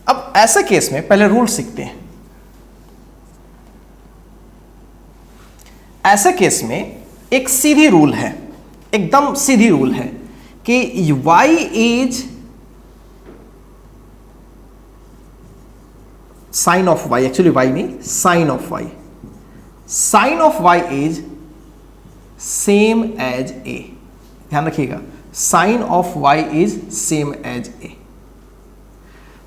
अब ऐसे केस में पहले रूल सीखते हैं। ऐसे केस में एक सीधी रूल है, एकदम सीधी रूल है कि y is sign of y, actually y नहीं, sign of y, sign of y is same as a। ध्यान रखिएगा, sign of y is same as a।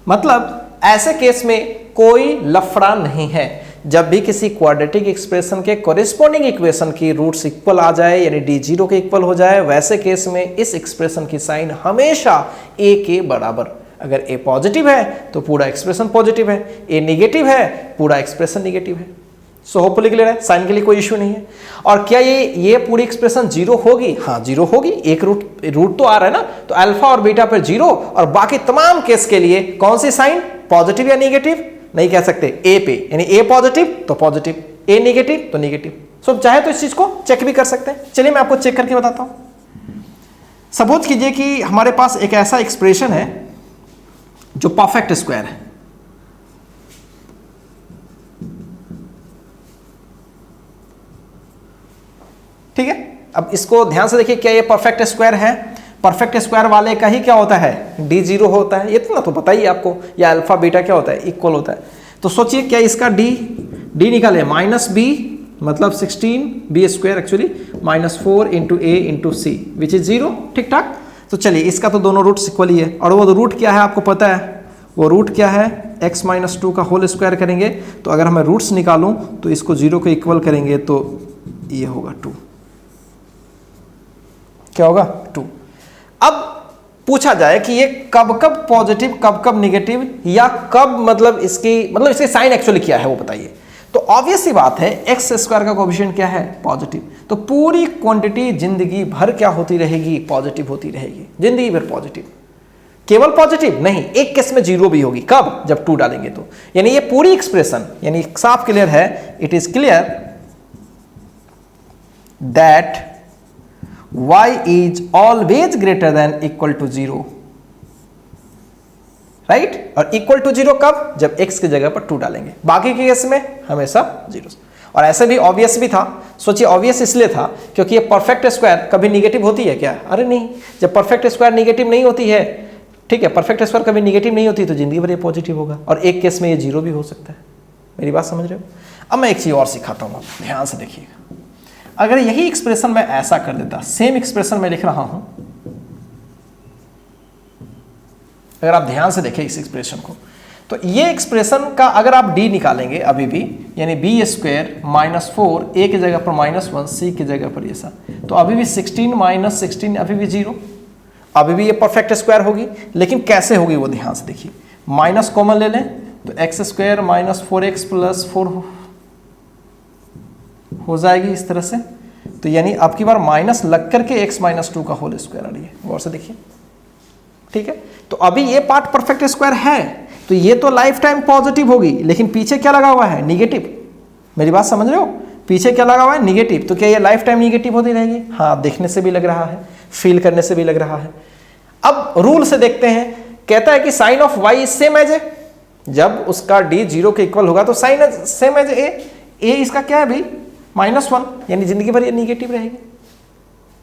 मतलब ऐसे केस में कोई लफड़ा नहीं है। जब भी किसी क्वाड्रेटिक एक्सप्रेशन के कोरेस्पॉन्डिंग इक्वेशन की रूट्स इक्वल आ जाए, यानी d 0 के इक्वल हो जाए, वैसे केस में इस एक्सप्रेशन की साइन हमेशा a के बराबर। अगर a पॉजिटिव है तो पूरा एक्सप्रेशन पॉजिटिव है, a नेगेटिव है पूरा एक्सप्रेशन नेगेटिव है। सो होपफुली क्लियर है, साइन के लिए कोई इश्यू नहीं है। और क्या ये पूरी एक्सप्रेशन जीरो होगी? हाँ जीरो होगी। एक रूट तो आ रहा है ना, तो अल्फा और बीटा पर जीरो, और बाकी तमाम केस के लिए कौन सी साइन, पॉजिटिव या नेगेटिव नहीं कह सकते, ए पे, यानी ए पॉजिटिव तो पॉजिटिव, ए नेगेटिव तो नेगेटिव। सो चाहे तो इस चीज को चेक भी कर सकते हैं। चलिए मैं आपको चेक करके बताता हूं। सपोज कीजिए कि हमारे पास एक ऐसा एक्सप्रेशन है जो परफेक्ट स्क्वायर है। ठीक है, अब इसको ध्यान से देखिए, क्या ये परफेक्ट स्क्वायर है? परफेक्ट स्क्वायर वाले का ही क्या होता है, d 0 होता है, इतना तो पता ही है आपको, या अल्फा बीटा क्या होता है, इक्वल होता है। तो सोचिए क्या इसका d निकाले, माइनस बी मतलब 16 b square actually minus 4 into a into c which is 0। ठीक ठाक। तो चलिए इसका तो दोनों रूट्स इक्वल ही है, और वो रूट क्या है आपको पता है, वो रूट क्या है, x माइनस 2 का होल स्क्वायर करेंगे तो अगर मैं रूट्स निकालूं तो इसको 0 के इक्वल करेंगे तो ये होगा 2। क्या होगा, 2। अब पूछा जाए कि ये कब कब पॉजिटिव कब कब निगेटिव, या कब मतलब इसकी साइन एक्चुअली क्या है वो बताइए। तो ऑब्वियस सी बात है, एक्स स्क्वायर का कोएफिशिएंट क्या है, पॉजिटिव। तो पूरी क्वांटिटी जिंदगी भर क्या होती रहेगी, पॉजिटिव होती रहेगी, जिंदगी भर पॉजिटिव। केवल पॉजिटिव नहीं, एक केस में जीरो भी होगी, कब, जब 2 डालेंगे तो। यानी ये पूरी एक्सप्रेशन यानी साफ क्लियर है, it is clear that y is always greater than equal to 0, right. और इक्वल टू 0 कब, जब x की जगह पर 2 डालेंगे, बाकी के केस में हमेशा 0। और ऐसे भी ऑब्वियस भी था। सोचिए ऑब्वियस इसलिए था क्योंकि ये परफेक्ट स्क्वायर कभी निगेटिव होती है क्या, अरे नहीं। जब परफेक्ट स्क्वायर निगेटिव नहीं होती है, ठीक है, परफेक्ट स्क्वायर कभी निगेटिव नहीं होती तो जिंदगी भर ये पॉजिटिव होगा, और एक केस में ये 0 भी हो सकता है। मेरी बात समझ रहे हो। अब मैं एक चीज और सिखाता हूँ, ध्यान से देखिएगा। अगर यही एक्सप्रेशन मैं ऐसा कर देता, सेम एक्सप्रेशन मैं लिख रहा हूं, अगर आप ध्यान से देखें इस एक्सप्रेशन को, तो ये एक्सप्रेशन का अगर आप d निकालेंगे अभी भी, यानी बी स्क्वायर माइनस 4, ए की जगह पर -1, सी की जगह पर ऐसा, तो अभी भी 16 माइनस 16 अभी भी 0, अभी भी ये परफेक्ट स्क्वायर होगी। लेकिन कैसे होगी वो ध्यान से देखिए, माइनस कॉमन ले लें तो x square minus 4x plus 4 हो जाएगी इस तरह से। तो यानी अब की बार माइनस लग करके x माइनस 2 का होल स्क्वायर आ रही है, गौर से देखिए। ठीक है, तो अभी ये पार्ट परफेक्ट स्क्वायर है, तो ये तो लाइफ टाइम पॉजिटिव होगी, लेकिन पीछे क्या लगा हुआ है, निगेटिव। मेरी बात समझ रहे हो, पीछे क्या लगा हुआ है, निगेटिव। तो क्या ये लाइफ टाइम निगेटिव होती रहेगी? हाँ, देखने से भी लग रहा है, फील करने से भी लग रहा है। अब रूल से देखते हैं, कहता है कि sign of y is same as a, जब उसका d 0 के इक्वल होगा तो साइन सेम एज ए इसका क्या है भाई, -1, यानी जिंदगी भर ये निगेटिव रहेगी।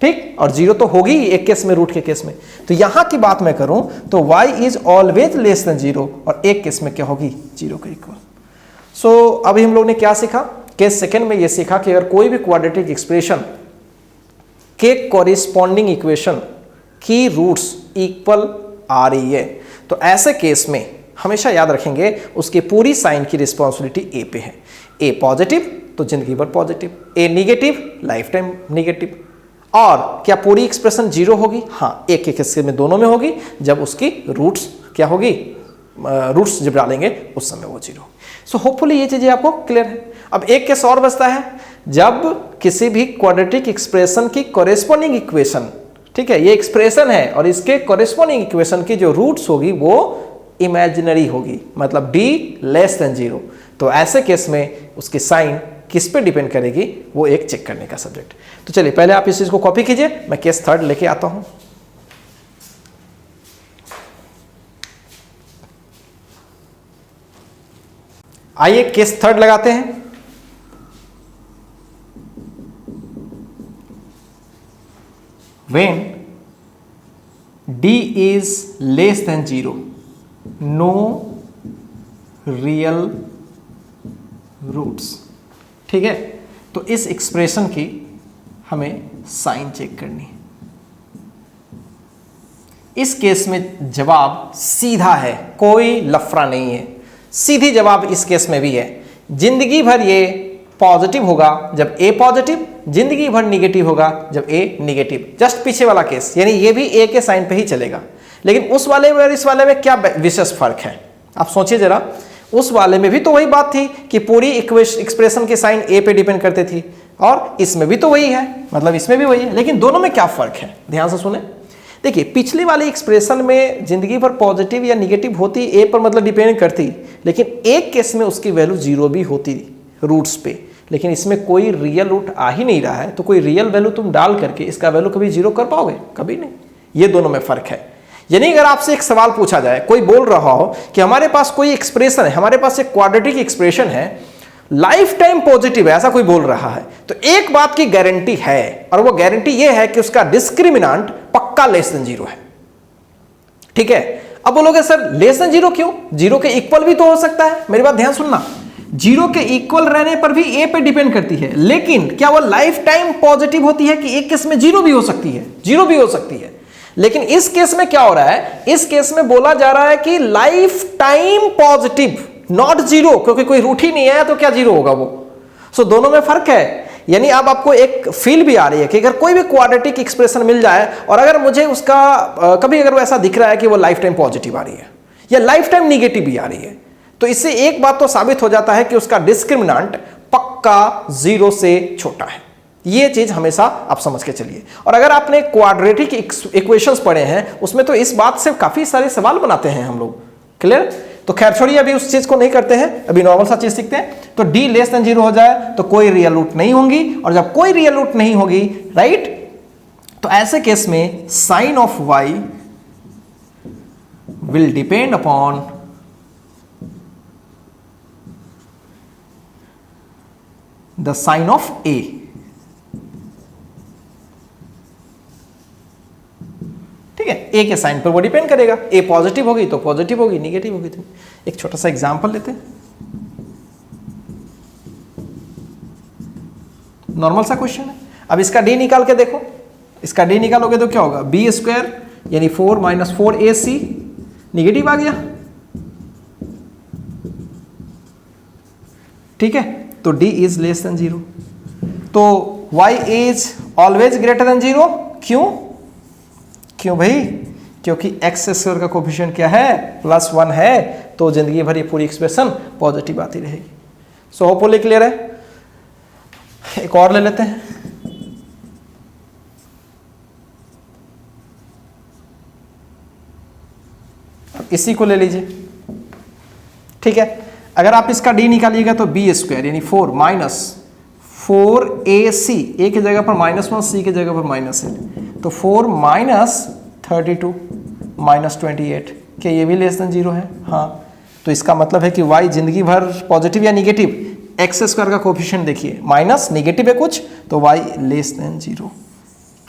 ठीक, और 0 तो होगी एक केस में, रूट के केस में। तो यहां की बात मैं करूं तो y is always less than 0, और एक केस में क्या होगी, 0 के इक्वल। सो अभी हम लोग ने क्या सीखा, केस सेकंड में ये सीखा कि अगर कोई भी क्वाड्रेटिक एक्सप्रेशन के कॉरिस्पॉन्डिंग इक्वेशन की रूट्स इक्वल आ रही है, तो ऐसे केस में हमेशा याद रखेंगे उसकी पूरी साइन की रिस्पॉन्सिबिलिटी ए पे है। ए पॉजिटिव तो जिंदगी भर पॉजिटिव, ए निगेटिव लाइफ टाइम निगेटिव। और क्या पूरी एक्सप्रेशन 0 होगी? हाँ, एक एक केस में दोनों में होगी, जब उसकी रूट्स क्या होगी, रूट्स जब डालेंगे उस समय वो 0। सो होपफुली ये चीजें आपको क्लियर है। अब एक केस और बचता है, जब किसी भी क्वाड्रेटिक एक्सप्रेशन की कॉरेस्पॉन्डिंग इक्वेशन, ठीक है, ये एक्सप्रेशन है और इसके कॉरेस्पॉन्डिंग इक्वेशन की जो रूट्स होगी वो इमेजिनरी होगी, मतलब d लेस देन 0। तो ऐसे केस में उसकी साइन किस पे डिपेंड करेगी, वो एक चेक करने का सब्जेक्ट। तो चलिए पहले आप इस चीज को कॉपी कीजिए, मैं केस थर्ड लेके आता हूं। आइए केस थर्ड लगाते हैं। When d is less than 0, no real roots। ठीक है, तो इस एक्सप्रेशन की हमें साइन चेक करनी है। इस केस में जवाब सीधा है, कोई लफड़ा नहीं है, सीधी जवाब इस केस में भी है। जिंदगी भर ये पॉजिटिव होगा जब ए पॉजिटिव, जिंदगी भर निगेटिव होगा जब ए निगेटिव। जस्ट पीछे वाला केस, यानी ये भी ए के साइन पे ही चलेगा। लेकिन उस वाले में और इस वाले में क्या विशेष फर्क है, आप सोचिए जरा। उस वाले में भी तो वही बात थी कि पूरी एक्सप्रेशन की साइन ए पे डिपेंड करती थी, और इसमें भी तो वही है, मतलब इसमें भी वही है। लेकिन दोनों में क्या फर्क है, ध्यान से सुने। देखिए, पिछली वाली एक्सप्रेशन में जिंदगी भर पॉजिटिव या निगेटिव होती, ए पर मतलब डिपेंड करती, लेकिन एक केस में उसकी वैल्यू 0 भी होती रूट्स पे। लेकिन इसमें कोई रियल रूट आ ही नहीं रहा है, तो कोई रियल वैल्यू तुम डाल करके इसका वैल्यू कभी 0 कर पाओगे? कभी नहीं। ये दोनों में फर्क है। यानी अगर आपसे एक सवाल पूछा जाए, कोई बोल रहा हो कि हमारे पास कोई एक्सप्रेशन है, हमारे पास एक क्वाड्रेटिक एक्सप्रेशन है, लाइफ टाइम पॉजिटिव है, ऐसा कोई बोल रहा है, तो एक बात की गारंटी है, और वो गारंटी ये है कि उसका डिस्क्रिमिनेंट पक्का लेस देन 0 है। ठीक है, अब बोलोगे सर लेस देन 0 क्यों? 0 के इक्वल भी तो हो सकता है। मेरी बात ध्यान सुनना, 0 के इक्वल रहने पर भी ए पे डिपेंड करती है, लेकिन क्या वो लाइफ टाइम पॉजिटिव होती है कि एक केस में 0 भी हो सकती है? 0 भी हो सकती है। लेकिन इस केस में क्या हो रहा है, इस केस में बोला जा रहा है कि लाइफ टाइम पॉजिटिव, नॉट 0, क्योंकि कोई रूट ही नहीं है तो क्या 0 होगा वो। सो दोनों में फर्क है। यानी अब आपको एक फील भी आ रही है कि अगर कोई भी क्वाड्रेटिक एक्सप्रेशन मिल जाए और अगर मुझे उसका कभी अगर वो ऐसा दिख रहा है कि वो लाइफ टाइम पॉजिटिव आ रही है या लाइफ टाइम निगेटिव भी आ रही है, तो इससे एक बात तो साबित हो जाता है कि उसका डिस्क्रिमिनेंट पक्का 0 से छोटा है। ये चीज हमेशा आप समझ के चलिए। और अगर आपने क्वाड्रेटिक इक्वेशंस पढ़े हैं, उसमें तो इस बात से काफी सारे सवाल बनाते हैं हम लोग। क्लियर? तो खैर छोड़िए, अभी उस चीज को नहीं करते हैं, अभी नॉर्मल सा चीज सीखते हैं। तो d लेस देन 0 हो जाए तो कोई रियल रूट नहीं होंगी, और जब कोई रियल रूट नहीं होगी, राइट, तो ऐसे केस में sign of y will depend upon the sign of a। ठीक है, ए के साइन पर वो डिपेंड करेगा। ए पॉजिटिव होगी तो पॉजिटिव होगी, निगेटिव होगी तो। एक छोटा सा एग्जांपल लेते हैं, नॉर्मल सा क्वेश्चन है। अब इसका डी निकाल के देखो, इसका डी निकालोगे तो क्या होगा, बी स्क्वायर यानी 4 - 4ac, निगेटिव आ गया। ठीक है, तो d इज लेस देन 0, तो y is always greater than 0। क्यों भाई? क्योंकि एक्स स्क्वायर का कोफिशिएंट क्या है, +1 है, तो जिंदगी भर ये पूरी एक्सप्रेशन पॉजिटिव आती रहेगी। सो होपफुली क्लियर है। एक और ले लेते हैं, इसी को ले लीजिए, ठीक है। अगर आप इसका डी निकालिएगा तो बी स्क्वायर यानी 4 माइनस 4ac, ए की जगह पर -1, सी की जगह पर -8, तो 4 माइनस 32 माइनस 28, क्या ये भी लेस देन 0 है? हाँ, तो इसका मतलब है कि y जिंदगी भर पॉजिटिव या निगेटिव, एक्स स्क्वायर का कोफिशिएंट देखिए माइनस निगेटिव है कुछ, तो y लेस देन 0।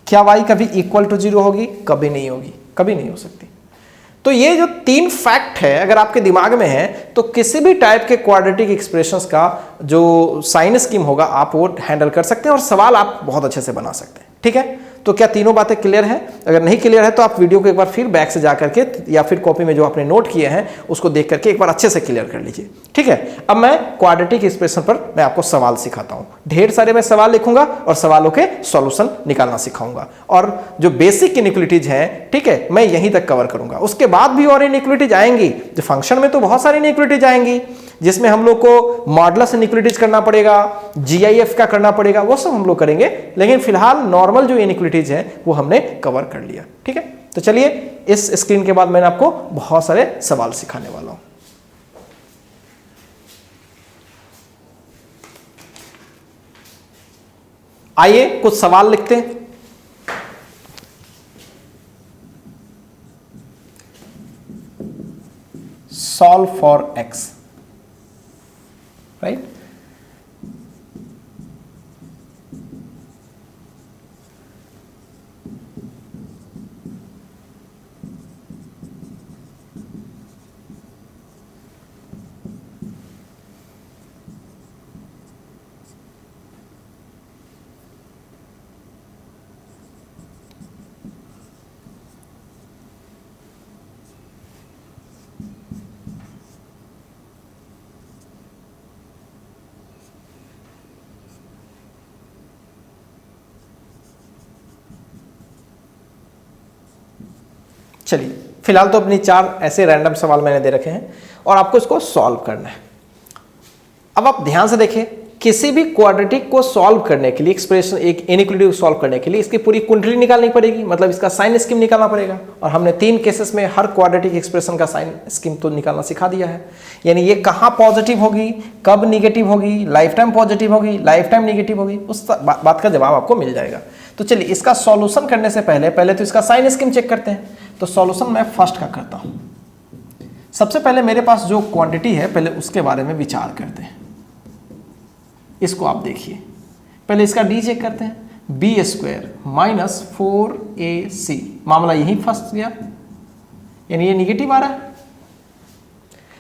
क्या y कभी इक्वल टू 0 होगी? कभी नहीं होगी, कभी नहीं हो सकती। तो ये जो 3 फैक्ट है अगर आपके दिमाग में है तो किसी भी टाइप के क्वाड्रेटिक एक्सप्रेशंस का जो साइन स्कीम होगा आप वो हैंडल कर सकते हैं और सवाल आप बहुत अच्छे से बना सकते हैं, ठीक है। तो क्या तीनों बातें क्लियर है? अगर नहीं क्लियर है तो आप वीडियो को एक बार फिर बैक से जा करके या फिर कॉपी में जो आपने नोट किए हैं उसको देख करके एक बार अच्छे से क्लियर कर लीजिए, ठीक है। अब मैं क्वाड्रेटिक एक्सप्रेशन पर मैं आपको सवाल सिखाता हूं, ढेर सारे मैं सवाल लिखूंगा और सवालों के सॉल्यूशन निकालना सिखाऊंगा, और जो बेसिक इनइक्वालिटीज हैं, ठीक है, मैं यहीं तक कवर करूंगा। उसके बाद भी और इनइक्वालिटीज आएंगी, जो फंक्शन में तो बहुत सारी इनइक्वालिटीज आएंगी जिसमें हम लोग को मॉडुलस इनइक्वालिटीज करना पड़ेगा, जीआईएफ का करना पड़ेगा, वो सब हम लोग करेंगे, लेकिन फिलहाल नॉर्मल जो इनइक्वालिटीज हैं वो हमने कवर कर लिया, ठीक है। तो चलिए इस स्क्रीन के बाद मैंने आपको बहुत सारे सवाल सिखाने वाला हूं। आइए कुछ सवाल लिखते हैं। Solve for x, right. चलिए फिलहाल तो अपनी 4 ऐसे रैंडम सवाल मैंने दे रखे हैं और आपको इसको सॉल्व करना है। अब आप ध्यान से देखिए, किसी भी क्वाड्रेटिक को सॉल्व करने के लिए, एक्सप्रेशन एक इनइक्वालिटी को सॉल्व करने के लिए इसकी पूरी क्वांटिटी निकालनी पड़ेगी, मतलब इसका साइन स्कीम निकालना पड़ेगा। और हमने 3 केसेस में हर क्वाड्रेटिक एक्सप्रेशन का साइन स्कीम तो निकालना सिखा दिया है। यानी ये कहाँ पॉजिटिव होगी, कब निगेटिव होगी, लाइफ टाइम पॉजिटिव होगी, लाइफ टाइम निगेटिव होगी, उस बात का जवाब आपको मिल जाएगा। तो चलिए इसका सॉल्यूशन करने से पहले तो इसका साइन स्कीम चेक करते हैं। तो सॉल्यूशन मैं फर्स्ट का करता हूं। सबसे पहले मेरे पास जो क्वांटिटी है पहले उसके बारे में विचार करते हैं। इसको आप देखिए, पहले इसका डी चेक करते हैं, बी स्क्वायर माइनस 4ac, मामला यही फंस गया, यानी ये निगेटिव आ रहा है।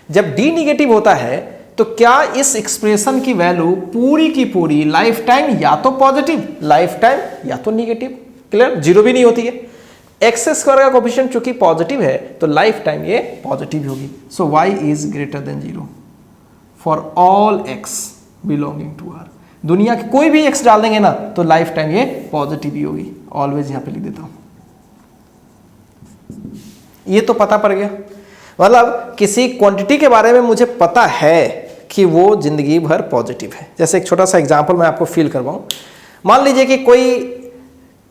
जब डी निगेटिव होता है तो क्या इस एक्सप्रेशन की वैल्यू पूरी की पूरी लाइफ टाइम या तो पॉजिटिव, लाइफ टाइम या तो निगेटिव, क्लियर, 0 भी नहीं होती है। एक्स स्क्वायर का कोफिशिएंट चूंकि पॉजिटिव है तो लाइफ टाइम ये पॉजिटिव होगी। So y is greater than 0 for all x belonging to r। दुनिया के कोई भी x डाल देंगे ना तो लाइफ टाइम ये पॉजिटिव ही होगी। ऑलवेज यहां पे लिख देता हूं, ये तो पता पड़ गया। मतलब किसी क्वांटिटी के बारे में मुझे पता है कि वो जिंदगी भर पॉजिटिव है। जैसे एक छोटा सा एग्जांपल मैं आपको फील करवाऊं। मान लीजिए कि कोई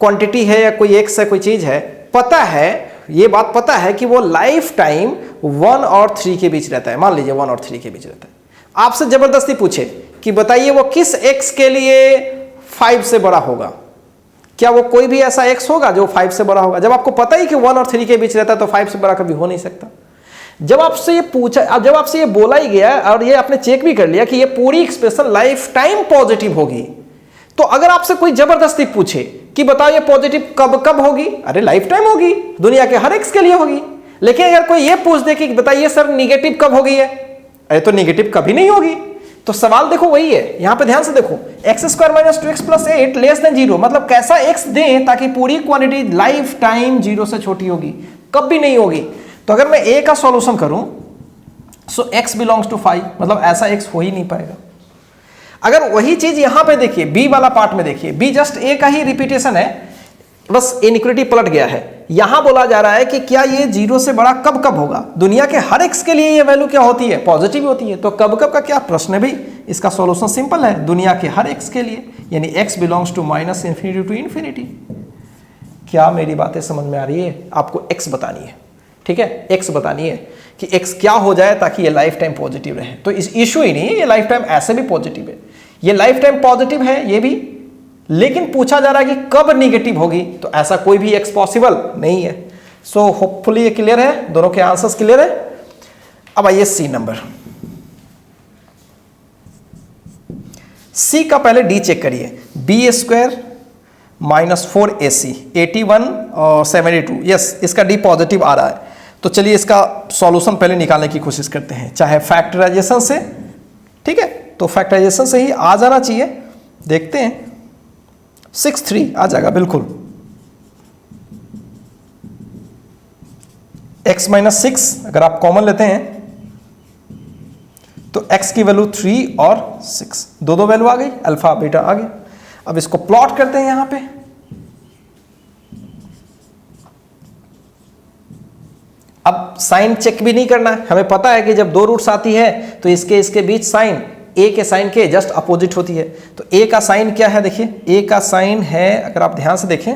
क्वांटिटी है या कोई एक्स है, कोई चीज है, पता है, ये बात पता है कि वो लाइफ टाइम 1 और 3 के बीच रहता है। मान लीजिए 1 और 3 के बीच रहता है। आपसे जबरदस्ती पूछे कि बताइए वो किस एक्स के लिए 5 से बड़ा होगा, क्या वो कोई भी ऐसा एक्स होगा जो 5 से बड़ा होगा? जब आपको पता ही कि 1 और 3 के बीच रहता है तो 5 से बड़ा कभी हो नहीं सकता। जब आपसे ये पूछा, अब जब आपसे ये बोला ही गया और ये आपने चेक भी कर लिया कि ये पूरी एक्सप्रेशन लाइफ टाइम पॉजिटिव होगी, तो अगर आपसे कोई जबरदस्ती पूछे कि बताओ ये पॉजिटिव कब कब होगी, अरे लाइफ टाइम होगी, दुनिया के हर एक्स के लिए होगी। लेकिन अगर कोई ये पूछ दे कि बताइए सर निगेटिव कब होगी है, अरे तो निगेटिव कभी नहीं होगी। तो सवाल देखो वही है, यहां पे ध्यान से देखो, x square minus 2x plus 8 less than 0, मतलब कैसा एक्स दें ताकि पूरी क्वांटिटी लाइफ टाइम 0 से छोटी होगी, कभी नहीं होगी। तो अगर मैं ए का सॉल्यूशन करूं सो x बिलोंग्स टू 5, मतलब ऐसा x हो ही नहीं पाएगा। अगर वही चीज यहां पे देखिए, बी वाला पार्ट में देखिए, बी जस्ट ए का ही रिपीटेशन है, बस इनइक्वालिटी पलट गया है। यहां बोला जा रहा है कि क्या ये 0 से बड़ा कब कब होगा, दुनिया के हर एक्स के लिए ये वैल्यू क्या होती है, पॉजिटिव होती है। तो कब कब का क्या प्रश्न भी इसका सॉल्यूशन सिंपल है दुनिया के हर x के लिए, यानी x belongs to minus infinity to infinity. क्या मेरी बातें समझ में आ रही है? आपको x बतानी है, ठीक है, x बतानी है कि x क्या हो जाए ताकि ये लाइफ टाइम पॉजिटिव रहे। तो इस इशू ही नहीं है, ये लाइफ टाइम ऐसे भी पॉजिटिव है, ये लाइफ टाइम पॉजिटिव है ये भी, लेकिन पूछा जा रहा है कि कब निगेटिव होगी, तो ऐसा कोई भी x पॉसिबल नहीं है। सो होपफुली ये क्लियर है, दोनों के आंसर्स क्लियर है। अब आइए सी नंबर, सी का पहले डी चेक करिए, बी स्क्वायर माइनस 4ac 81 और 72, यस इसका डी पॉजिटिव आ रहा है। तो चलिए इसका सॉल्यूशन पहले निकालने की कोशिश करते हैं, चाहे फैक्टराइजेशन से, ठीक है, तो फैक्टराइजेशन से ही आ जाना चाहिए, देखते हैं 6-3 आ जाएगा बिल्कुल। x माइनस 6 अगर आप कॉमन लेते हैं तो x की वैल्यू 3 और 6, दो वैल्यू आ गई, अल्फा बीटा आ गया। अब इसको प्लॉट करते हैं यहां पे, अब साइन चेक भी नहीं करना है, हमें पता है कि जब दो रूट्स आती है तो इसके बीच साइन a के साइन के जस्ट अपोजिट होती है। तो a का साइन क्या है, देखिए a का साइन है, अगर आप ध्यान से देखें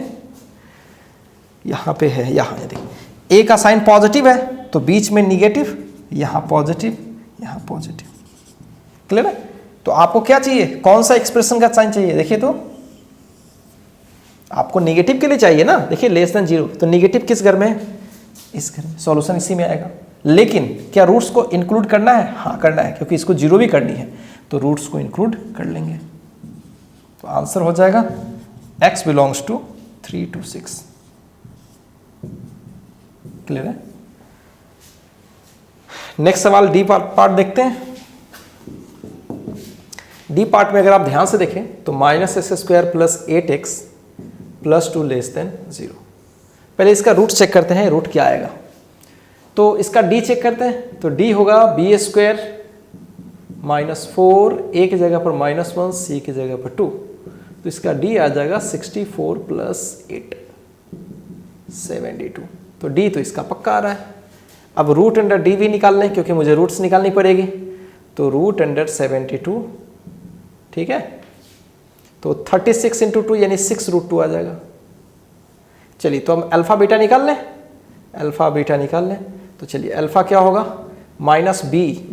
यहां पे है, यहां देखिए a का साइन पॉजिटिव है तो बीच में निगेटिव, यहां पॉजिटिव, यहां पॉजिटिव, क्लियर है। तो आपको क्या चाहिए, कौन सा एक्सप्रेशन का साइन चाहिए, देखिए तो आपको निगेटिव के लिए चाहिए ना, देखिए लेस देन 0, तो निगेटिव किस घर में है, इस घर में, सॉल्यूशन इसी में आएगा। लेकिन क्या रूट्स को इंक्लूड करना है, हाँ करना है, क्योंकि इसको 0 भी करनी है, तो रूट्स को इंक्लूड कर लेंगे। तो आंसर हो जाएगा x belongs to 3 to 6, clear है। नेक्स्ट सवाल डी पार्ट देखते हैं। डी पार्ट में अगर आप ध्यान से देखें तो minus x square plus 8x plus 2 less than 0। पहले इसका रूट चेक करते हैं, रूट क्या आएगा। तो इसका डी चेक करते हैं, तो डी होगा बी स्क्वायर माइनस 4, ए की जगह पर माइनस 1, सी की जगह पर 2, तो इसका डी आ जाएगा 64 प्लस 8 72। तो डी तो इसका पक्का आ रहा है। अब रूट अंडर डी भी निकालना है क्योंकि मुझे रूट्स निकालनी पड़ेगी, तो रूट अंडर 72, ठीक है, तो 36 इंटू 2 यानी 6√2 आ जाएगा। चलिए तो हम अल्फा बीटा निकाल लें, अल्फा बीटा निकाल लें, तो चलिए अल्फा क्या होगा, माइनस बी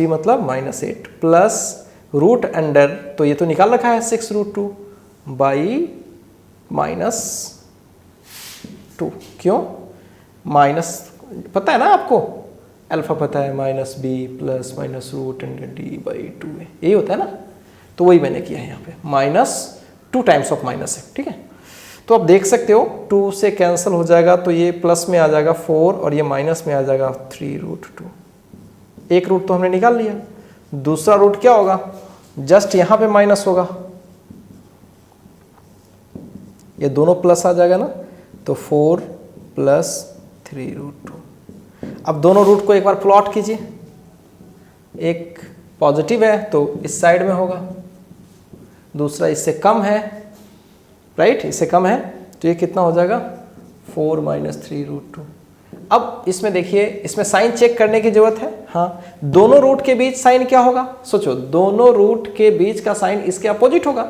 मतलब -8 प्लस रूट अंडर, तो ये तो निकाल रखा है 6√2 बाई -2, क्यों माइनस, पता है ना आपको, अल्फा पता है, -b plus minus root under D by 2 है, यही होता है ना, तो वही मैंने किया है यहाँ पे, -2 टाइम्स ऑफ माइनस है, ठीक है। तो आप देख सकते हो 2 से कैंसिल हो जाएगा, तो ये प्लस में आ जाएगा 4 और ये माइनस में आ जाएगा 3√2। एक रूट तो हमने निकाल लिया, दूसरा रूट क्या होगा, जस्ट यहाँ पे माइनस होगा, ये दोनों प्लस आ जाएगा ना, तो 4 प्लस 3√2। अब दोनों रूट को एक बार प्लॉट कीजिए, एक पॉजिटिव है तो इस साइड में होगा, दूसरा इससे कम है, राइट, इससे कम है, तो ये कितना हो जाएगा 4 माइनस 3√2। अब इसमें देखिए, इसमें साइन चेक करने की जरूरत है, हाँ, दोनों रूट के बीच साइन क्या होगा, सोचो दोनों रूट के बीच का साइन इसके अपोजिट होगा,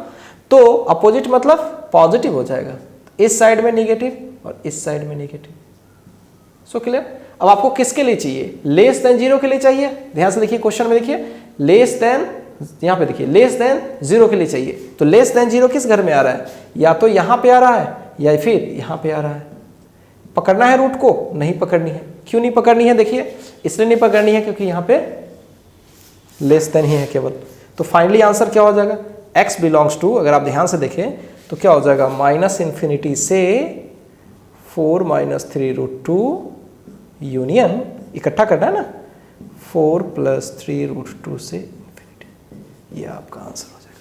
तो अपोजिट मतलब पॉजिटिव हो जाएगा, इस साइड में निगेटिव और इस साइड में निगेटिव। So clear. अब आपको किसके लिए चाहिए, लेस देन 0 के लिए चाहिए, ध्यान से देखिए क्वेश्चन में, देखिए लेस देन, यहाँ पे देखिए लेस देन 0 के लिए चाहिए, तो लेस देन 0 किस घर में आ रहा है, या तो यहाँ पे आ रहा है या फिर यहाँ पे आ रहा है। पकड़ना है रूट को, नहीं पकड़नी है, क्यों नहीं पकड़नी है, देखिए इसलिए नहीं पकड़नी है क्योंकि यहाँ पे लेस देन ही है केवल। तो फाइनली आंसर क्या हो जाएगा, x बिलोंग्स टू, अगर आप ध्यान से देखें तो क्या हो जाएगा, -∞ से 4 माइनस 3√2 यूनियन, इकट्ठा करना है ना, 4 प्लस 3√2 से ∞, ये आपका आंसर हो जाएगा।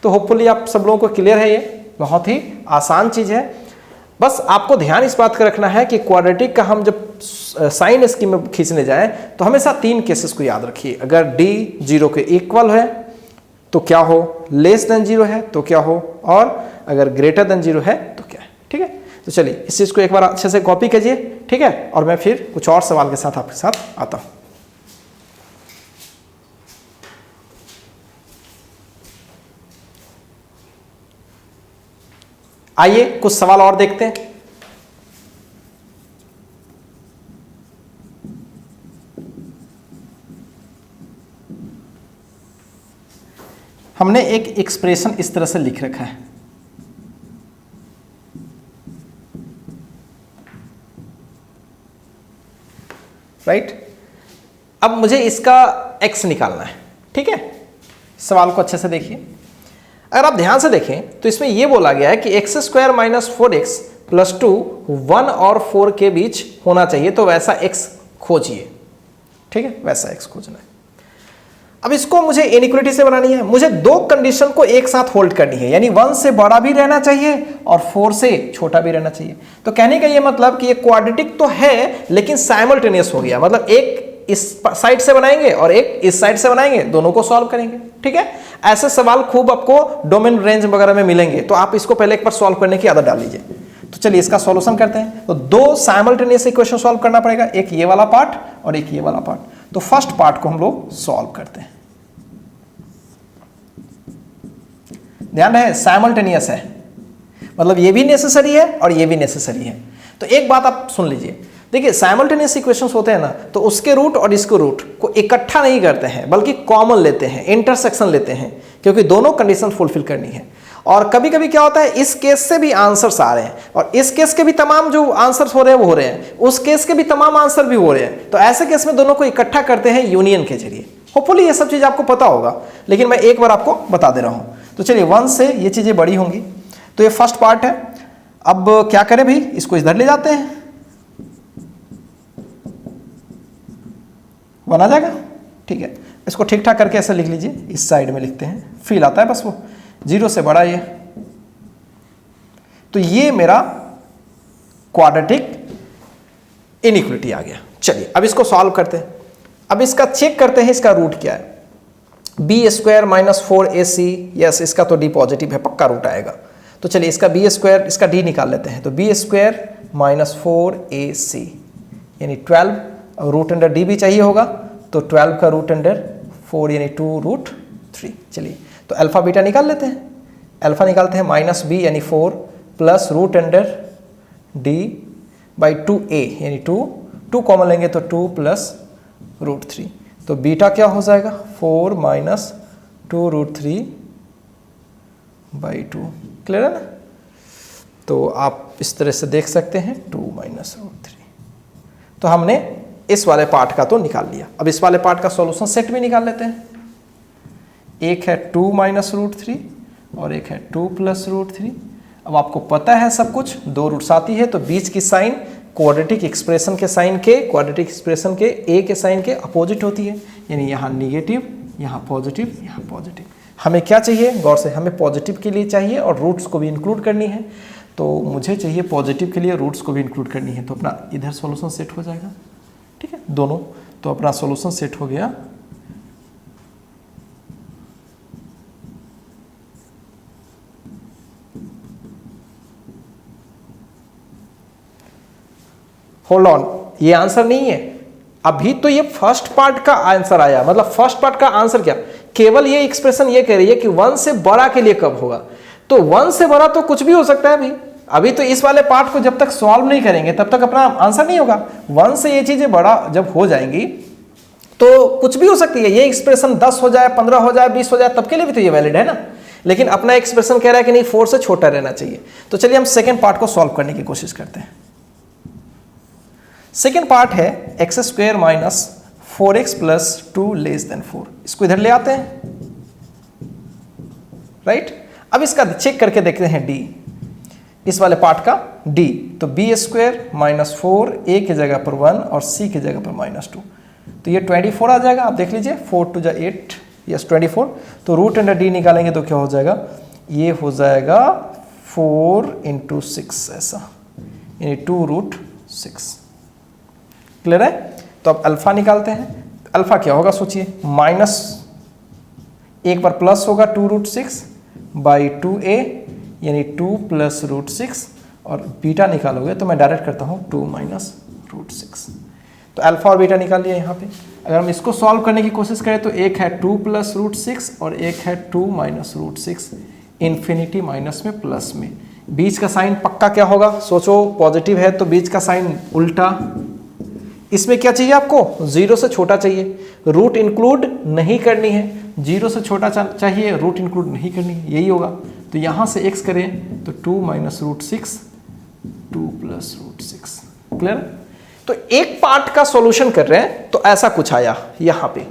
तो होपफुली आप सब लोगों को क्लियर है, ये बहुत ही आसान चीज़ है। बस आपको ध्यान इस बात का रखना है कि क्वाड्रेटिक का हम जब साइन स्कीम में खींचने जाएं तो हमेशा 3 केसेस को याद रखिए, अगर d 0 के इक्वल है तो क्या हो, लेस देन 0 है तो क्या हो, और अगर ग्रेटर देन 0 है तो क्या है, ठीक है। तो चलिए इस चीज़ को एक बार अच्छे से कॉपी कीजिए, ठीक है, और मैं फिर कुछ और सवाल के साथ आपके साथ आता हूँ। आइए कुछ सवाल और देखते हैं। हमने एक एक्सप्रेशन इस तरह से लिख रखा है, राइट। अब मुझे इसका x निकालना है, ठीक है। सवाल को अच्छे से देखिए। अगर आप ध्यान से देखें तो इसमें यह बोला गया है कि x square minus 4x plus 2 1 और 4 के बीच होना चाहिए, तो वैसा x खोजिए, ठीक है, वैसा x खोजना है। अब इसको मुझे इनइक्वालिटी से बनानी है, मुझे दो कंडीशन को एक साथ होल्ड करनी है, यानी 1 से बड़ा भी रहना चाहिए और 4 से छोटा भी रहना चाहिए। तो कहने का ये मतलब कि ये क्वाड्रेटिक तो है लेकिन साइमल्टेनियस हो गया, मतलब एक इस साइड से बनाएंगे और एक इस साइड से बनाएंगे, दोनों को सॉल्व करेंगे, ठीक है। ऐसे सवाल खूब आपको डोमेन रेंज वगैरह में मिलेंगे, तो आप इसको पहले एक बार सॉल्व करने की आदत डाल लीजिए। तो चलिए इसका सॉल्यूशन करते हैं। तो दो साइमल्टेनियस इक्वेशन सॉल्व करना पड़ेगा, एक ये वाला पार्ट और एक ये वाला पार्ट। तो फर्स्ट पार्ट को हम लोग सॉल्व करते हैं। ध्यान रहे साइमल्टेनियस है, मतलब ये भी नेसेसरी है और ये भी नेसेसरी है। तो एक बात आप सुन लीजिए, देखिए साइमल्टेनियस इक्वेशंस होते हैं ना, तो उसके रूट और इसके रूट को इकट्ठा नहीं करते हैं बल्कि कॉमन लेते हैं, इंटरसेक्शन लेते हैं, क्योंकि दोनों कंडीशन फुलफिल करनी है। और कभी कभी क्या होता है, इस केस से भी आंसर्स आ रहे हैं और इस केस के भी तमाम जो आंसर्स हो रहे हैं वो हो रहे हैं, उस केस के भी तमाम आंसर भी हो रहे हैं। तो ऐसे केस में दोनों को इकट्ठा करते हैं यूनियन के जरिए। होपफुली ये सब चीज आपको पता होगा, लेकिन मैं एक बार आपको बता दे रहा हूं। तो चलिए 1 से ये चीजें बड़ी होंगी, तो ये फर्स्ट पार्ट है। अब क्या करें भाई, इसको इधर ले जाते हैं, बना जाएगा, ठीक है। इसको ठीक ठाक करके ऐसे लिख लीजिए, इस साइड में लिखते हैं, फील आता है बस वो 0 से बड़ा ये। तो ये मेरा क्वाड्रेटिक इनइक्वालिटी आ गया। चलिए अब इसको सॉल्व करते हैं। अब इसका चेक करते हैं इसका रूट क्या है। B square minus 4ac, yes इसका तो डी पॉजिटिव है, पक्का रूट आएगा। तो चलिए इसका बी स्क्वायर, इसका डी निकाल लेते हैं। तो बी स्क्वायर माइनस 4ac यानी 12, और रूट अंडर डी भी चाहिए होगा, तो 12 का रूट अंडर 4 यानी 2√3। चलिए तो अल्फा बीटा निकाल लेते हैं। अल्फा निकालते हैं माइनस बी यानी 4 plus root under D by 2a यानी 2 कॉमन लेंगे तो 2 प्लस √3। तो बीटा क्या हो जाएगा, 4 माइनस 2√3 बाई 2। क्लियर है ना। तो आप इस तरह से देख सकते हैं 2 माइनस √3। तो हमने इस वाले पार्ट का तो निकाल लिया। अब इस वाले पार्ट का सॉल्यूशन सेट भी निकाल लेते हैं। एक है 2 माइनस √3 और एक है 2 प्लस √3। अब आपको पता है सब कुछ, दो रूट्स आती है तो बीच की साइन क्वाड्रेटिक एक्सप्रेशन के साइन के, क्वाड्रेटिक एक्सप्रेशन के ए के साइन के अपोजिट होती है, यानी यहाँ निगेटिव, यहाँ पॉजिटिव, यहाँ पॉजिटिव। हमें क्या चाहिए, गौर से, हमें पॉजिटिव के लिए चाहिए और रूट्स को भी इंक्लूड करनी है। तो मुझे चाहिए पॉजिटिव के लिए रूट्स को भी इंक्लूड करनी है, तो अपना इधर सॉल्यूशन सेट हो जाएगा, ठीक है, दोनों। तो अपना सॉल्यूशन सेट हो गया। होल्ड ऑन, ये आंसर नहीं है अभी, तो ये फर्स्ट पार्ट का आंसर आया। मतलब फर्स्ट पार्ट का आंसर क्या, केवल ये एक्सप्रेशन ये कह रही है कि 1 से बड़ा के लिए कब होगा। तो 1 से बड़ा तो कुछ भी हो सकता है भाई। अभी तो इस वाले पार्ट को जब तक सॉल्व नहीं करेंगे तब तक अपना आंसर नहीं होगा। 1 से ये चीजें बड़ा जब हो जाएंगी तो कुछ भी हो सकती है। ये एक्सप्रेशन 10 हो जाए, 15 हो जाए, 20 हो जाए, तब के लिए भी तो ये वैलिड है ना। लेकिन अपना एक्सप्रेशन कह रहा है कि नहीं 4 से छोटा रहना चाहिए। तो चलिए हम सेकेंड पार्ट को सॉल्व करने की कोशिश करते हैं। सेकेंड पार्ट है x square minus 4x plus 2 less than 4। इसको इधर ले आते हैं, राइट। अब इसका चेक करके देखते हैं डी, इस वाले पार्ट का डी। तो बी स्क्वायर माइनस 4 ए की जगह पर 1 और सी की जगह पर माइनस 2, तो ये 24 आ जाएगा। आप देख लीजिए 4 2 जा 8, यस 24। तो रूट अंडर डी निकालेंगे तो क्या हो जाएगा, ये हो जाएगा 4 × 6 ऐसा, यानी 2√6। क्लियर है। तो अब अल्फा निकालते हैं। अल्फा क्या होगा सोचिए, माइनस एक बार प्लस होगा 2√6 बाई 2a यानी 2 प्लस √6, और बीटा निकालोगे तो मैं डायरेक्ट करता हूँ 2 माइनस √6। तो अल्फा और बीटा निकाल लिया यहाँ पे। अगर हम इसको सॉल्व करने की कोशिश करें तो एक है 2 प्लस √6 और एक है 2 माइनस √6, इन्फिनिटी माइनस में प्लस में, बीच का साइन पक्का क्या होगा, सोचो पॉजिटिव है तो बीच का साइन उल्टा। इसमें क्या चाहिए आपको, 0 से छोटा चाहिए, रूट इंक्लूड नहीं करनी है, 0 से छोटा चाहिए, रूट इंक्लूड नहीं करनी है, यही होगा। तो यहाँ से x करें तो 2 minus root 6, 2 plus root 6। Clear? तो एक पार्ट का सॉल्यूशन कर रहे हैं तो ऐसा कुछ आया यहाँ पे,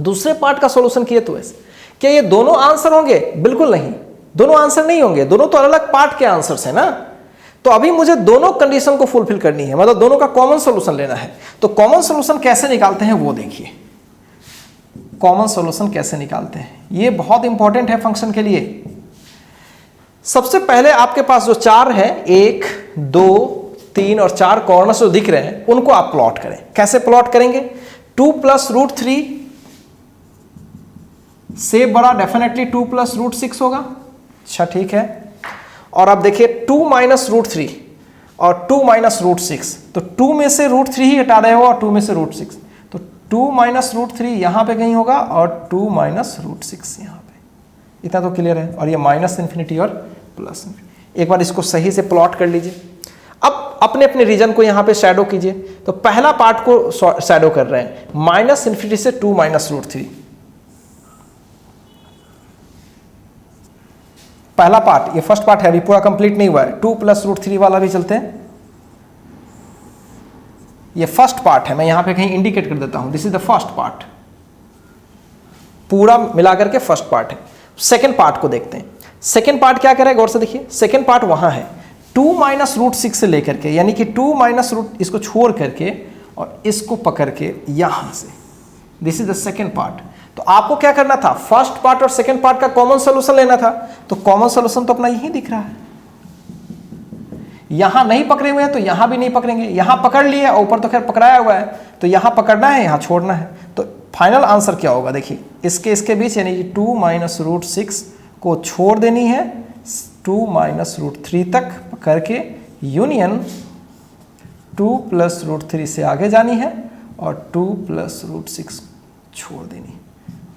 दूसरे पार्ट का सॉल्यूशन किए तो ऐसे। क्या ये दोनों आंसर होंगे? बिल्कुल नहीं, दोनों आंसर नहीं होंगे, दोनों तो अलग अलग पार्ट के आंसर्स है ना। तो अभी मुझे दोनों कंडीशन को फुलफिल करनी है, मतलब दोनों का कॉमन सॉल्यूशन लेना है। तो कॉमन सॉल्यूशन कैसे निकालते हैं वो देखिए, कॉमन सॉल्यूशन कैसे निकालते हैं, ये बहुत इंपॉर्टेंट है फंक्शन के लिए। सबसे पहले आपके पास जो 4 है, 1 2 3 और 4 कॉर्नर्स जो दिख रहे हैं उनको आप प्लॉट करें। कैसे प्लॉट करेंगे, 2 प्लस रूट 3 से बड़ा डेफिनेटली 2 प्लस रूट 6 होगा। अच्छा ठीक है, और अब देखिए 2 माइनस रूट 3 और 2 माइनस रूट 6, तो 2 में से रूट 3 ही हटा रहे हो और 2 में से रूट 6, तो 2 माइनस रूट 3 यहां पे कहीं होगा और 2 माइनस रूट 6 यहां पे। इतना तो क्लियर है। और ये माइनस इन्फिनिटी और प्लस इन्फिनिटी। एक बार इसको सही से प्लॉट कर लीजिए। अब अपने अपने रीजन को यहां पे शैडो कीजिए। तो पहला पार्ट को शैडो कर रहे हैं, माइनस इन्फिनिटी से 2 माइनस रूट 3। पहला पार्ट, ये फर्स्ट पार्ट है, अभी पूरा कंप्लीट नहीं हुआ है। 2 प्लस रूट 3 वाला भी चलते हैं, ये फर्स्ट पार्ट है, मैं यहां पे कहीं इंडिकेट कर देता हूं, this is the first part, पूरा मिलाकर के फर्स्ट पार्ट है। सेकेंड पार्ट को देखते हैं। सेकेंड पार्ट क्या करेगा, गौर से देखिए। सेकेंड पार्ट वहां है 2 माइनस रूट 6 से लेकर के, यानी कि 2 माइनस रूट, इसको छोड़ करके और इसको पकड़ के यहां से, this is the second part. तो आपको क्या करना था, फर्स्ट पार्ट और सेकंड पार्ट का कॉमन सॉल्यूशन लेना था। तो कॉमन सॉल्यूशन तो अपना यही दिख रहा है, यहां नहीं पकड़े हुए हैं तो यहां भी नहीं पकड़ेंगे, यहां पकड़ लिए और ऊपर तो खैर पकड़ाया हुआ है, तो यहां पकड़ना है यहां छोड़ना है। तो फाइनल आंसर क्या होगा, देखिए इसके बीच, यानी कि 2 माइनस रूट 6 को छोड़ देनी है, 2 माइनस रूट 3 तक पकड़ के यूनियन 2 प्लस रूट 3 से आगे जानी है और 2 प्लस रूट 6 छोड़ देनी।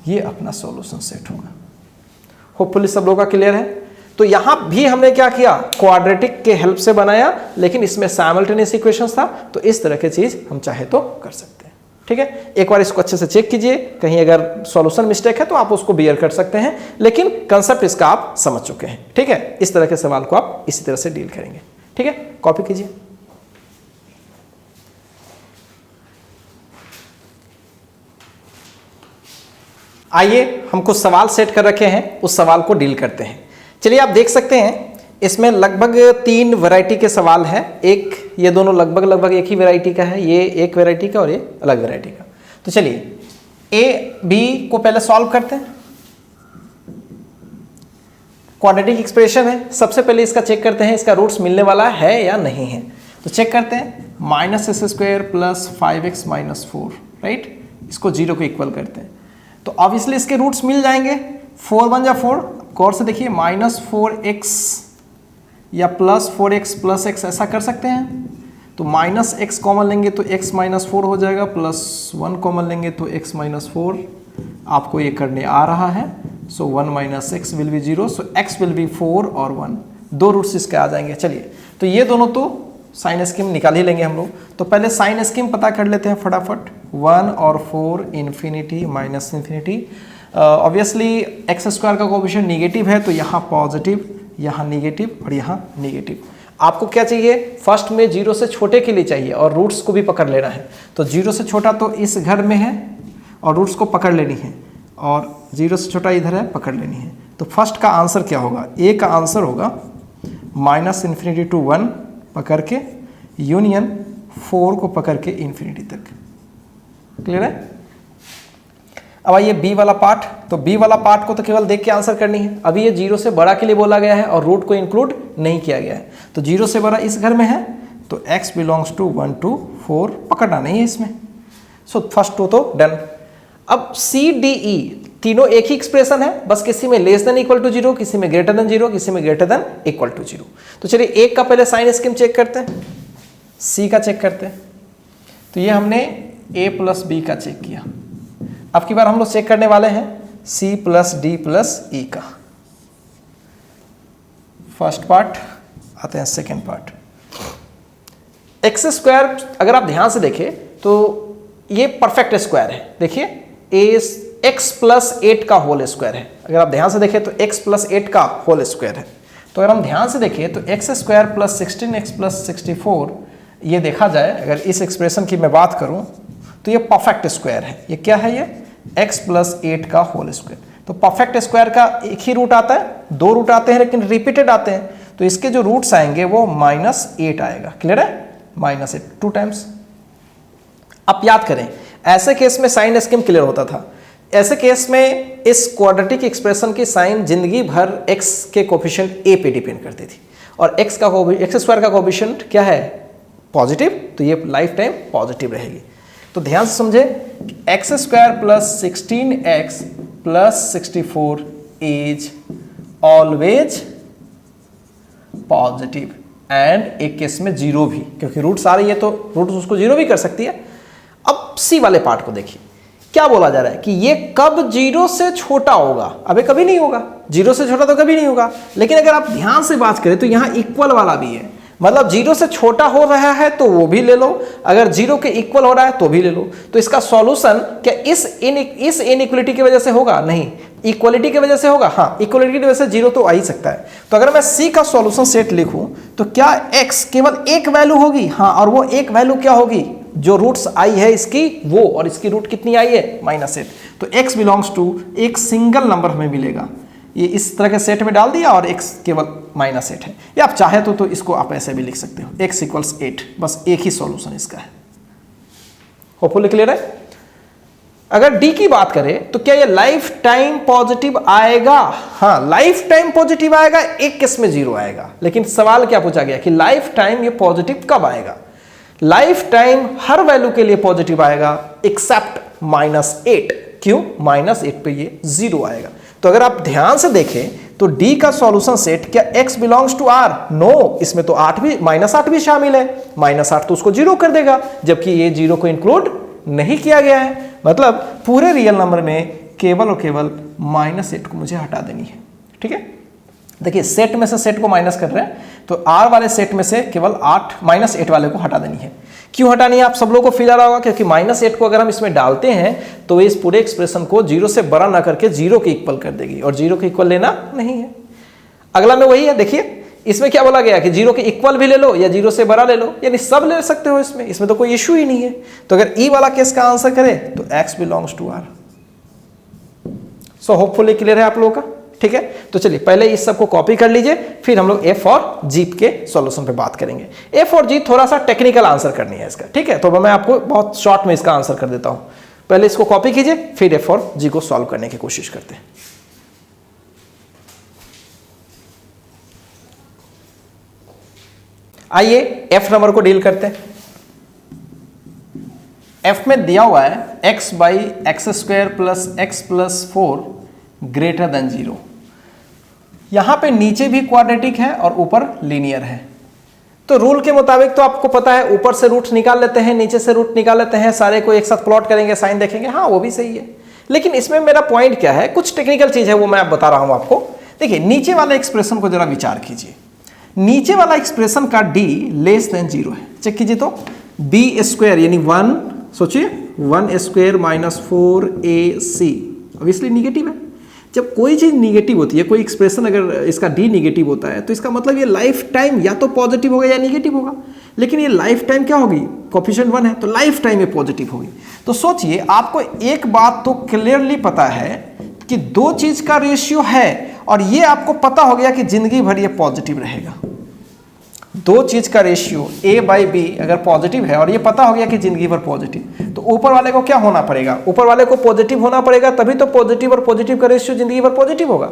ये अपना सॉल्यूशन सेट होगा। होपफुली सब लोगों का क्लियर है। तो यहां भी हमने क्या किया, क्वाड्रेटिक के हेल्प से बनाया, लेकिन इसमें साइमल्टेनियस इक्वेशंस था, तो इस तरह की चीज हम चाहे तो कर सकते हैं। ठीक है, एक बार इसको अच्छे से चेक कीजिए, कहीं अगर सॉल्यूशन मिस्टेक है तो आप उसको बियर कर सकते हैं, लेकिन कंसेप्ट इसका आप समझ चुके हैं। ठीक है, इस तरह के सवाल को आप इसी तरह से डील करेंगे। ठीक है, कॉपी कीजिए। आइए हम कुछ सवाल सेट कर रखे हैं, उस सवाल को डील करते हैं। चलिए आप देख सकते हैं इसमें लगभग 3 वैरायटी के सवाल हैं। एक, ये दोनों लगभग एक ही वैरायटी का है, ये एक वैरायटी का और ये अलग वैरायटी का। तो चलिए ए बी को पहले सॉल्व करते हैं। क्वाड्रेटिक एक्सप्रेशन है, सबसे पहले इसका चेक करते हैं इसका रूट्स मिलने वाला है या नहीं है। तो चेक करते हैं, minus x square plus 5x minus 4, right, इसको 0 को इक्वल करते हैं तो ऑब्वियसली इसके रूट्स मिल जाएंगे। 4 1 जा 4, गौर से देखिए, माइनस 4x या प्लस 4x प्लस x ऐसा कर सकते हैं। तो माइनस x कॉमन लेंगे तो x माइनस 4 हो जाएगा, प्लस 1 कॉमन लेंगे तो x माइनस 4। आपको ये करने आ रहा है। सो 1 minus x will be 0, so x will be 4 और 1, 2 रूट्स इसके आ जाएंगे। चलिए, तो ये दोनों तो साइन स्कीम निकाल ही लेंगे हम लोग। तो पहले साइन स्कीम पता कर लेते हैं फटाफट। 1 और 4, infinity minus infinity. Obviously x square का कोएफिशिएंट निगेटिव है, तो यहाँ पॉजिटिव, यहाँ निगेटिव और यहाँ निगेटिव। आपको क्या चाहिए, फर्स्ट में 0 से छोटे के लिए चाहिए और रूट्स को भी पकड़ लेना है। तो 0 से छोटा तो इस घर में है और रूट्स को पकड़ लेनी है, और 0 से छोटा इधर है, पकड़ लेनी है। तो फर्स्ट का आंसर क्या होगा, ए का आंसर होगा माइनस इन्फिनिटी टू 1 पकड़ के यूनियन 4 को पकड़ के इन्फिनिटी तक। क्लियर है। अब आइए बी वाला पार्ट। तो बी वाला पार्ट को तो केवल देख के आंसर करनी है। अभी ये 0 से बड़ा के लिए बोला गया है और रूट को इंक्लूड नहीं किया गया है। तो 0 से बड़ा इस घर में है, तो x बिलोंग्स टू 1 to 4 पकड़ना नहीं है इसमें। सो फर्स्ट 2 तो डन। अब सी डी ई तीनों एक ही एक्सप्रेशन है, बस किसी में लेस देन इक्वल टू 0, किसी में ग्रेटर देन 0, किसी में ग्रेटर देन इक्वल टू 0। तो चलिए एक का पहले साइन स्कीम चेक करते हैं, सी का चेक करते हैं। तो ये हमने a प्लस बी का चेक किया। अब की बार हम लोग चेक करने वाले हैं c प्लस डी प्लस ई का। फर्स्ट पार्ट, आते हैं सेकेंड पार्ट। एक्स स्क्वायर अगर आप ध्यान से देखें तो ये परफेक्ट स्क्वायर है। देखिए एक्स प्लस 8 का होल स्क्वायर है। अगर आप ध्यान से देखें तो एक्स प्लस 8 का होल स्क्वायर है। तो अगर हम ध्यान से देखें तो x square plus 16 x plus 64, ये देखा जाए अगर इस एक्सप्रेशन की मैं बात करूं तो ये परफेक्ट स्क्वायर है। ये क्या है? ये एक्स प्लस 8 का होल स्क्वायर। तो परफेक्ट स्क्वायर का एक ही रूट आता है, दो रूट आते हैं लेकिन रिपीटेड आते हैं, तो इसके जो रूट्स आएंगे वो -8 आएगा। क्लियर है? -8 2 टाइम्स। आप याद करें ऐसे केस में साइन स्कीम क्लियर होता था। ऐसे केस में इस क्वाड्रेटिक एक्सप्रेशन की साइन जिंदगी भर x के कोफिशिएंट a पे डिपेंड करती थी, और एक्स स्क्वायर का कोफिशिएंट क्या है? पॉजिटिव, तो ये लाइफ टाइम पॉजिटिव रहेगी। तो ध्यान से समझे, x square plus 16x plus 64 is always positive, and एक केस में जीरो भी, क्योंकि रूट्स आ रही है तो रूट्स उसको जीरो भी कर सकती है। अब सी वाले पार्ट को देखिए, क्या बोला जा रहा है कि ये कब जीरो से छोटा होगा? अबे कभी नहीं होगा, जीरो से छोटा तो कभी नहीं होगा। लेकिन अगर आप ध्यान से बात करें तो यहां इक्वल वाला भी है, मतलब जीरो से छोटा हो रहा है तो वो भी ले लो, अगर जीरो के इक्वल हो रहा है तो भी ले लो। तो इसका सॉल्यूशन क्या इस इनइक्वलिटी की वजह से होगा? नहीं, इक्वलिटी की वजह से होगा। हाँ, इक्वलिटी की वजह से जीरो तो आ ही सकता है। तो अगर मैं सी का सॉल्यूशन सेट लिखूं तो क्या एक्स केवल एक वैल्यू होगी? हाँ, और वो एक वैल्यू क्या होगी? जो रूट्स आई है इसकी वो, और इसकी रूट कितनी आई है? -8। तो x बिलोंग्स टू एक सिंगल नंबर हमें मिलेगा। ये इस तरह के सेट में डाल दिया और x केवल -8 है। या आप चाहे तो इसको आप ऐसे भी लिख सकते हो, x = 8। बस एक ही सॉल्यूशन इसका है। होपफुली क्लियर है? अगर d की बात करें तो क्या ये लाइफ टाइम पॉजिटिव आएगा? हाँ, लाइफ टाइम पॉजिटिव आएगा, एक केस में जीरो आएगा। लेकिन सवाल क्या पूछा गया कि लाइफ टाइम ये पॉजिटिव कब आएगा? लाइफ टाइम हर वैल्यू के लिए पॉजिटिव आएगा एक्सेप्ट -8। क्यों? -8 पे ये जीरो आएगा। तो अगर आप ध्यान से देखें तो D का सॉल्यूशन सेट क्या x belongs to R? No, इसमें तो -8 भी शामिल है। -8 तो उसको जीरो कर देगा, जबकि ये जीरो को इंक्लूड नहीं किया गया है। मतलब पूरे रियल नंबर में केवल और केवल -8 को मुझे हटा देनी है। ठीक है, देखिए सेट में से सेट को माइनस कर रहे हैं, तो R वाले सेट में से केवल -8 वाले को हटा देनी है। क्यों हटानी है? आप सब लोगों को फील आ रहा होगा, क्योंकि -8 को अगर हम इसमें डालते हैं तो इस पूरे एक्सप्रेशन को जीरो से बड़ा ना करके जीरो के इक्वल कर देगी, और जीरो के इक्वल लेना नहीं है। अगला में वही है, देखिए इसमें क्या बोला गया कि जीरो के इक्वल भी ले लो या जीरो से बड़ा ले लो, यानी सब ले सकते हो इसमें तो कोई इशू ही नहीं है। तो अगर ई वाला केस का आंसर करें तो x belongs to R। So hopefully clear है आप लोगों का? ठीक है, तो चलिए पहले इस सब को कॉपी कर लीजिए, फिर हम लोग एफ और जी के सॉल्यूशन पे बात करेंगे। एफ और जी थोड़ा सा टेक्निकल आंसर करनी है इसका। ठीक है, तो मैं आपको बहुत शॉर्ट में इसका आंसर कर देता हूं। पहले इसको कॉपी कीजिए, फिर एफ और जी को सॉल्व करने की कोशिश करते हैं। आइए एफ नंबर को डील करते हैं। एफ में दिया हुआ है x/x² plus x plus 4 greater than 0। यहां पे नीचे भी क्वाड्रेटिक है और ऊपर लीनियर है। तो रूल के मुताबिक तो आपको पता है, ऊपर से रूट निकाल लेते हैं, नीचे से रूट निकाल लेते हैं, सारे को एक साथ प्लॉट करेंगे, साइन देखेंगे। हाँ, वो भी सही है, लेकिन इसमें मेरा पॉइंट क्या है, कुछ टेक्निकल चीज है, वो मैं बता रहा हूं आपको। देखिए नीचे वाले एक्सप्रेशन को जरा विचार कीजिए। नीचे वाला एक्सप्रेशन का d लेस देन 0 है। चेक कीजिए तो b² यानी 1, सोचिए 1² माइनस 4ac ऑब्वियसली निगेटिव है। जब कोई चीज निगेटिव होती है, कोई एक्सप्रेशन अगर इसका d निगेटिव होता है तो इसका मतलब ये लाइफ टाइम या तो पॉजिटिव होगा या निगेटिव होगा। लेकिन ये लाइफ टाइम क्या होगी? कोफिशिएंट 1 है, तो लाइफ टाइम ये पॉजिटिव होगी। तो सोचिए, आपको एक बात तो क्लियरली पता है कि दो चीज का रेशियो है, और ये आपको पता हो गया कि जिंदगी भर ये पॉजिटिव रहेगा। दो चीज का रेशियो a/b अगर पॉजिटिव है और ये पता हो गया कि जिंदगी भर पॉजिटिव, तो ऊपर वाले को क्या होना पड़ेगा? ऊपर वाले को पॉजिटिव होना पड़ेगा, तभी तो पॉजिटिव और पॉजिटिव का रेशियो जिंदगी भर पॉजिटिव होगा।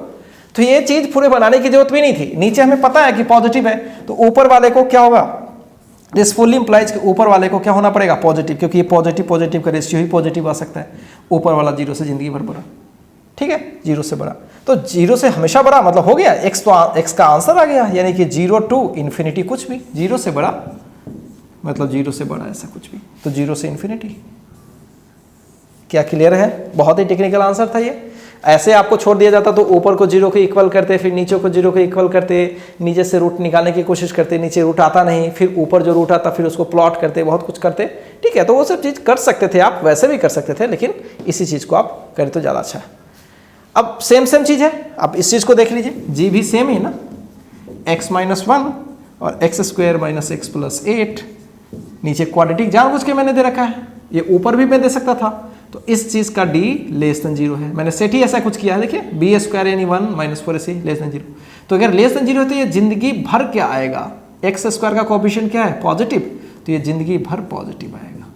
तो ये चीज पूरे बनाने की जरूरत भी नहीं थी। नीचे हमें पता है कि पॉजिटिव है, तो ऊपर वाले को क्या होगा? दिस फुल्ली इंप्लाइज कि ऊपर वाले को क्या होना पड़ेगा? पॉजिटिव, क्योंकि ये पॉजिटिव का रेशियो ही पॉजिटिव आ सकता है। ऊपर वाला 0 से जिंदगी भर बड़ा। ठीक है, 0 से बड़ा, तो 0 से हमेशा बड़ा मतलब हो गया x, तो x का आंसर आ गया, यानी कि 0 to इन्फिनिटी कुछ भी, 0 से बड़ा मतलब 0 से बड़ा ऐसा कुछ भी, तो 0 से इन्फिनिटी। क्या क्लियर है? बहुत ही टेक्निकल आंसर था ये। ऐसे आपको छोड़ दिया जाता तो ऊपर को 0 के इक्वल करते, फिर नीचे को 0 के इक्वल करते, नीचे से रूट निकालने की कोशिश करते, नीचे रूट आता नहीं, फिर ऊपर जो रूट आता फिर उसको प्लॉट करते, बहुत कुछ करते। ठीक है, तो वो सब चीज़ कर सकते थे आप, वैसे भी कर सकते थे, लेकिन इसी चीज़ को आप करें तो ज़्यादा अच्छा है। अब सेम चीज़ है, आप इस चीज़ को देख लीजिए, जी भी सेम ही ना, x-1 और x² - x + 8, नीचे क्वाड्रेटिक जानबूझ के मैंने दे रखा है, ये ऊपर भी मैं दे सकता था। तो इस चीज़ का d < 0 है, मैंने सेट ही ऐसा कुछ किया है, देखिए b² यानी 1 - 4ac < 0। तो अगर < 0 है तो ये जिंदगी भर क्या आएगा, x² का कोएफिशिएंट क्या है, पॉजिटिव, तो ये जिंदगी भर पॉजिटिव आएगा।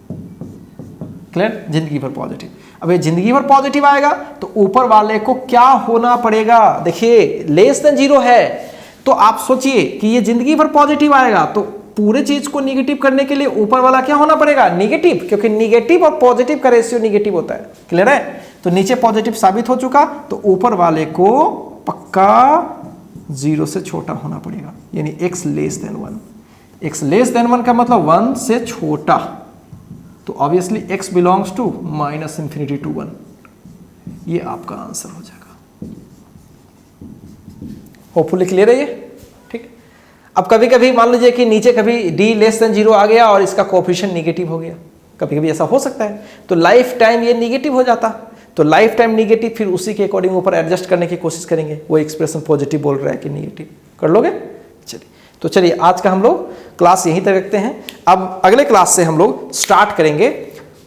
क्लियर, जिंदगी भर पॉजिटिव। अब ये जिंदगी भर पॉजिटिव आएगा तो ऊपर वाले को क्या होना पड़ेगा, देखिए < 0 है तो आप सोचिए कि ये जिंदगी भर पॉजिटिव आएगा, तो पूरे चीज को निगेटिव करने के लिए ऊपर वाला क्या होना पड़ेगा, निगेटिव, क्योंकि निगेटिव और पॉजिटिव का रेशियो निगेटिव होता है। क्लियर है, तो नीचे पॉजिटिव साबित हो चुका, तो ऊपर वाले को पक्का 0 से छोटा होना पड़ेगा, यानी x < 1। x < 1 का मतलब 1 से छोटा, तो obviously x belongs to -∞ to 1, ये आपका आंसर हो जाएगा। होपफुली क्लियर है ये, ठीक। अब कभी कभी मान लीजिए कि नीचे कभी d < 0 आ गया और इसका कोएफिशिएंट निगेटिव हो गया, कभी कभी ऐसा हो सकता है, तो लाइफ टाइम ये निगेटिव हो जाता, तो लाइफ टाइम निगेटिव, फिर उसी के अकॉर्डिंग ऊपर एडजस्ट करने की कोशिश करेंगे, वो एक्सप्रेशन पॉजिटिव बोल रहा है कि निगेटिव, कर लोगे। चलिए, तो चलिए आज का हम लोग क्लास यहीं तक रखते हैं। अब अगले क्लास से हम लोग स्टार्ट करेंगे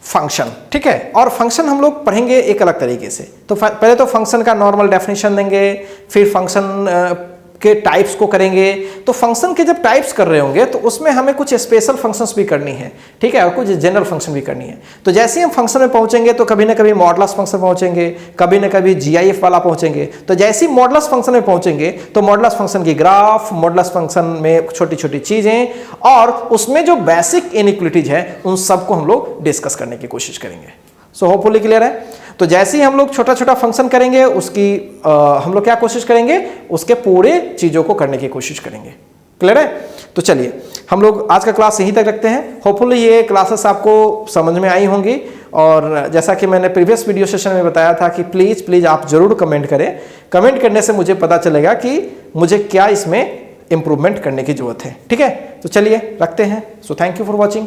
फंक्शन, ठीक है, और फंक्शन हम लोग पढ़ेंगे एक अलग तरीके से। तो पहले तो फंक्शन का नॉर्मल डेफिनेशन देंगे, फिर फंक्शन के टाइप्स को करेंगे। तो फंक्शन के जब टाइप्स कर रहे होंगे तो उसमें हमें कुछ स्पेशल फंक्शंस भी करनी है, ठीक है, और कुछ जनरल फंक्शन भी करनी है। तो जैसे ही हम फंक्शन में पहुंचेंगे तो कभी ना कभी मॉडुलस फंक्शन पहुंचेंगे, कभी ना कभी GIF वाला पहुंचेंगे। तो जैसे ही मॉडुलस फंक्शन में पहुंचेंगे तो मॉडुलस फंक्शन की ग्राफ, मॉडुलस फंक्शन में छोटी छोटी चीजें और उसमें जो बेसिक इनइक्वालिटीज है उन सबको हम लोग डिस्कस करने की कोशिश करेंगे। सो होपफुली क्लियर है। तो जैसे ही हम लोग छोटा छोटा फंक्शन करेंगे उसकी हम लोग क्या कोशिश करेंगे, उसके पूरे चीजों को करने की कोशिश करेंगे। क्लियर है, तो चलिए हम लोग आज का क्लास यहीं तक रखते हैं। होपफुली ये क्लासेस आपको समझ में आई होंगी, और जैसा कि मैंने प्रीवियस वीडियो सेशन में बताया था कि प्लीज आप जरूर कमेंट करें। कमेंट करने से मुझे पता चलेगा कि मुझे क्या इसमें इंप्रूवमेंट करने की जरूरत है। ठीक है, तो चलिए रखते हैं। So thank you for watching.